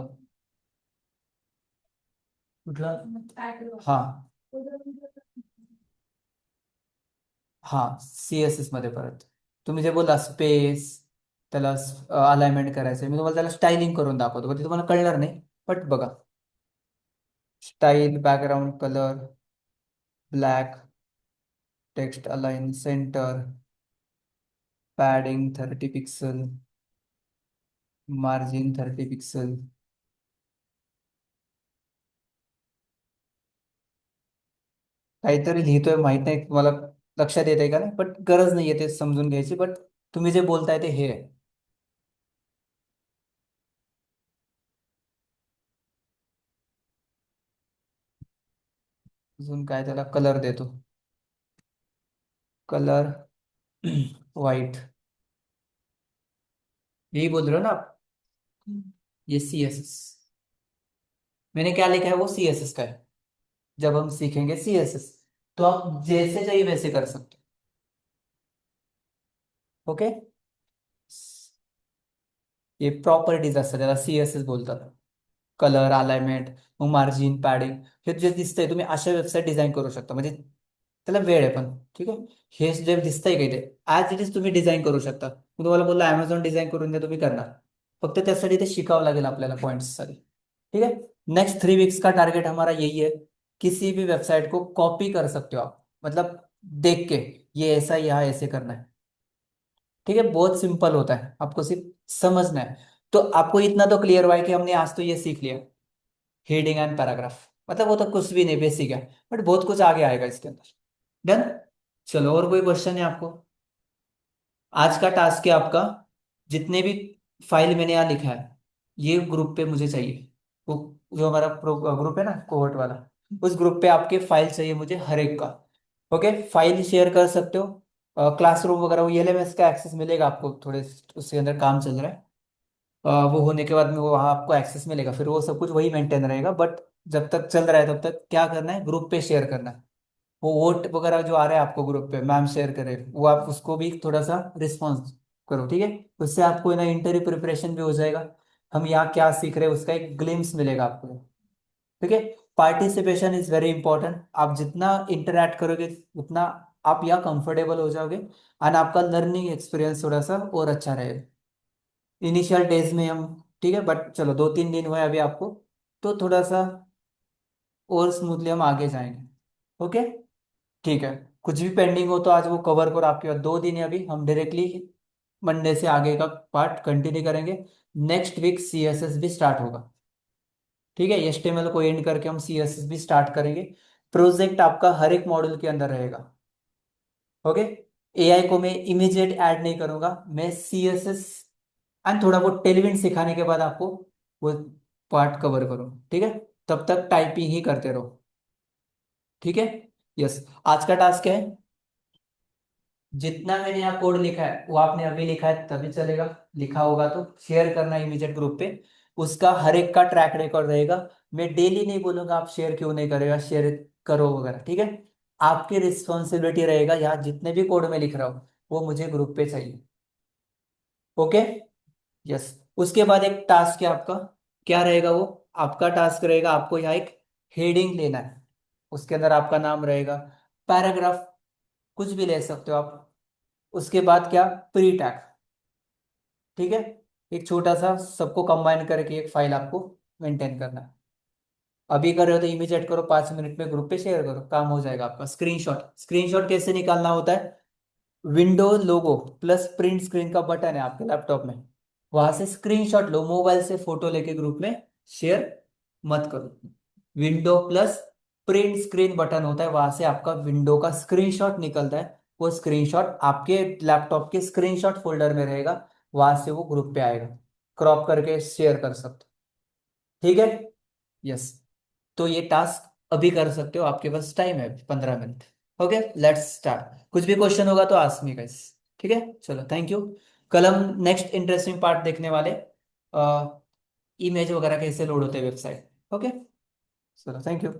कुठला? हा. हा, CSS मध्ये परत तुम्ही जे बोलला स्पेस, त्याला अलाइनमेंट करायचं, मी तुम्हाला त्याला स्टायलिंग करून दाखवतो, पण ते तुम्हाला कळणार नाही. बट बघा, style, background colour, black, text align centre, padding 30 pixel, margin 30 pixel. काहीतरी लिहितोय, माहित नाही तुम्हाला लक्षात येते का नाही, बट गरज नाही येते समजून घ्यायची. बट तुम्ही जे बोलताय ते हे आहे. अजून काय, त्याला कलर देतो. Colour white. यही बोल रहे हो ना आप? ये CSS, मैंने क्या लिखा है वो CSS का है. जब हम सीखेंगे CSS, तो आप जैसे चाहिए वैसे कर सकते हो. ओके. ये प्रॉपर्टीज असतात, त्याला CSS बोलतात. कलर, अलाइनमेंट, मग मार्जिन, पॅडिंग. हे जे दिसतंय, तुम्ही अशा वेबसाईट डिझाईन करू शकता. म्हणजे त्याला वेळ आहे पण. ठीक आहे. हे जे दिसतंय काही, ते ॲज इट इज तुम्ही डिझाईन करू शकता. मी तुम्हाला बोललो ॲमेझॉन डिझाईन करून द्या, तुम्ही करणार. फक्त त्यासाठी ते शिकावं लागेल आपल्याला पॉइंट्ससाठी. ठीक है. नेक्स्ट 3 वीक्स का टारगेट हमारा यही है. किसी भी वेबसाइट को कॉपी कर सकते हो आप, मतलब देख के, ये ऐसा यहाँ ऐसे करना है. ठीक है, बहुत सिंपल होता है, आपको सिर्फ समझना है. तो आपको इतना तो क्लियर हुआ है कि हमने आज तो ये सीख लिया, हेडिंग एंड पैराग्राफ. मतलब वो तो कुछ भी नहीं, बेसिक है. बट बहुत कुछ आगे आएगा इसके अंदर. डन. चलो, और कोई क्वेश्चन है आपको? आज का टास्क है आपका, जितने भी फाइल मैंने यहाँ लिखा है, ये ग्रुप पे मुझे चाहिए. वो जो हमारा ग्रुप है ना, कोहर्ट वाला, उस ग्रुप पे आपके फाइल चाहिए मुझे, हर एक का. ओके, फाइल शेयर कर सकते हो. क्लासरूम वगैरह, वो LMS का एक्सेस मिलेगा आपको, थोड़े उसके अंदर काम चल रहा है. वो होने के बाद में वो वहाँ आपको एक्सेस मिलेगा, फिर वो सब कुछ वही मेंटेन रहेगा. बट जब तक चल रहा है तब तक क्या करना है, ग्रुप पे शेयर करना है. वो वोट वगैरह जो आ रहा है आपको ग्रुप पे, मैम शेयर करे, वो आप उसको भी थोड़ा सा रिस्पॉन्स करो. ठीक है. उससे आपको ना इंटरव्यू प्रिपरेशन भी हो जाएगा. हम यहाँ क्या सीख रहे हैं उसका एक ग्लिम्स मिलेगा आपको. ठीक है. Participation is very important. आप जितना इंटरेक्ट करोगे, उतना आप यहाँ कंफर्टेबल हो जाओगे, एंड आपका लर्निंग एक्सपीरियंस थोड़ा सा और अच्छा रहेगा. इनिशियल डेज में हम, ठीक है, बट चलो 2-3 दिन हुए अभी आपको, तो थोड़ा सा और स्मूथली हम आगे जाएंगे. ओके. ठीक है. कुछ भी पेंडिंग हो तो आज वो कवर करो. आपके पास 2 दिन है अभी, हम डायरेक्टली मंडे से आगे का पार्ट कंटिन्यू करेंगे. नेक्स्ट वीक CSS भी स्टार्ट होगा. ठीक है, HTML को एंड करके हम CSS भी स्टार्ट करेंगे. प्रोजेक्ट आपका हर एक मॉड्यूल के अंदर रहेगा. ओके. AI को मैं इमीडिएट ऐड नहीं करूंगा, मैं CSS एंड थोड़ा बहुत टेलविंड सिखाने के बाद आपको वो पार्ट कवर करूँ. ठीक है. तब तक टाइपिंग ही करते रहो. ठीक है. यस. आज का टास्क है, जितना मैंने यहाँ कोड लिखा है वो आपने अभी लिखा है तभी चलेगा. लिखा होगा तो शेयर करना इमीडिएट ग्रुप पे. उसका हर एक का ट्रैक रिकॉर्ड रहेगा. मैं डेली नहीं बोलूंगा आप शेयर क्यों नहीं करेगा, शेयर करो वगैरह. ठीक है. आपकी रिस्पॉन्सिबिलिटी रहेगा, यहाँ जितने भी कोड में लिख रहा हूँ वो मुझे ग्रुप पे चाहिए. ओके. यस. उसके बाद एक टास्क है आपका. क्या रहेगा वो? आपका टास्क रहेगा, आपको यहाँ एक हेडिंग लेना है. उसके अंदर आपका नाम रहेगा, पैराग्राफ, कुछ भी ले सकते हो आप. उसके बाद क्या, प्री टैग. ठीक है. एक छोटा सा सबको कंबाइन करके एक फाइल आपको मेंटेन करना है. अभी कर रहे हो तो इमीडिएट करो, 5 मिनट में ग्रुप पे शेयर करो, काम हो जाएगा आपका. स्क्रीनशॉट, स्क्रीनशॉट कैसे निकालना होता है? विंडो लोगो प्लस प्रिंट स्क्रीन का बटन है आपके लैपटॉप में, वहां से स्क्रीनशॉट लो, मोबाइल से फोटो लेके ग्रुप में शेयर मत करो. Window plus print screen button होता है, वहां से आपका विंडो का स्क्रीनशॉट निकलता है. वो स्क्रीनशॉट आपके लैपटॉप के स्क्रीनशॉट फोल्डर में रहेगा, वहां से वो ग्रुप पे आएगा. क्रॉप करके शेयर कर सकते हो. ठीक है. यस. तो ये टास्क अभी कर सकते हो, आपके पास टाइम है 15 मिनट. Okay, let's start. कुछ भी क्वेश्चन होगा तो आस्क मी गाइस. ठीक है, चलो, थैंक यू. कल हम नेक्स्ट इंटरेस्टिंग पार्ट देखने वाले, इमेज वगैरह कैसे लोड होते हैं वेबसाइट। ओके, चलो थैंक यू।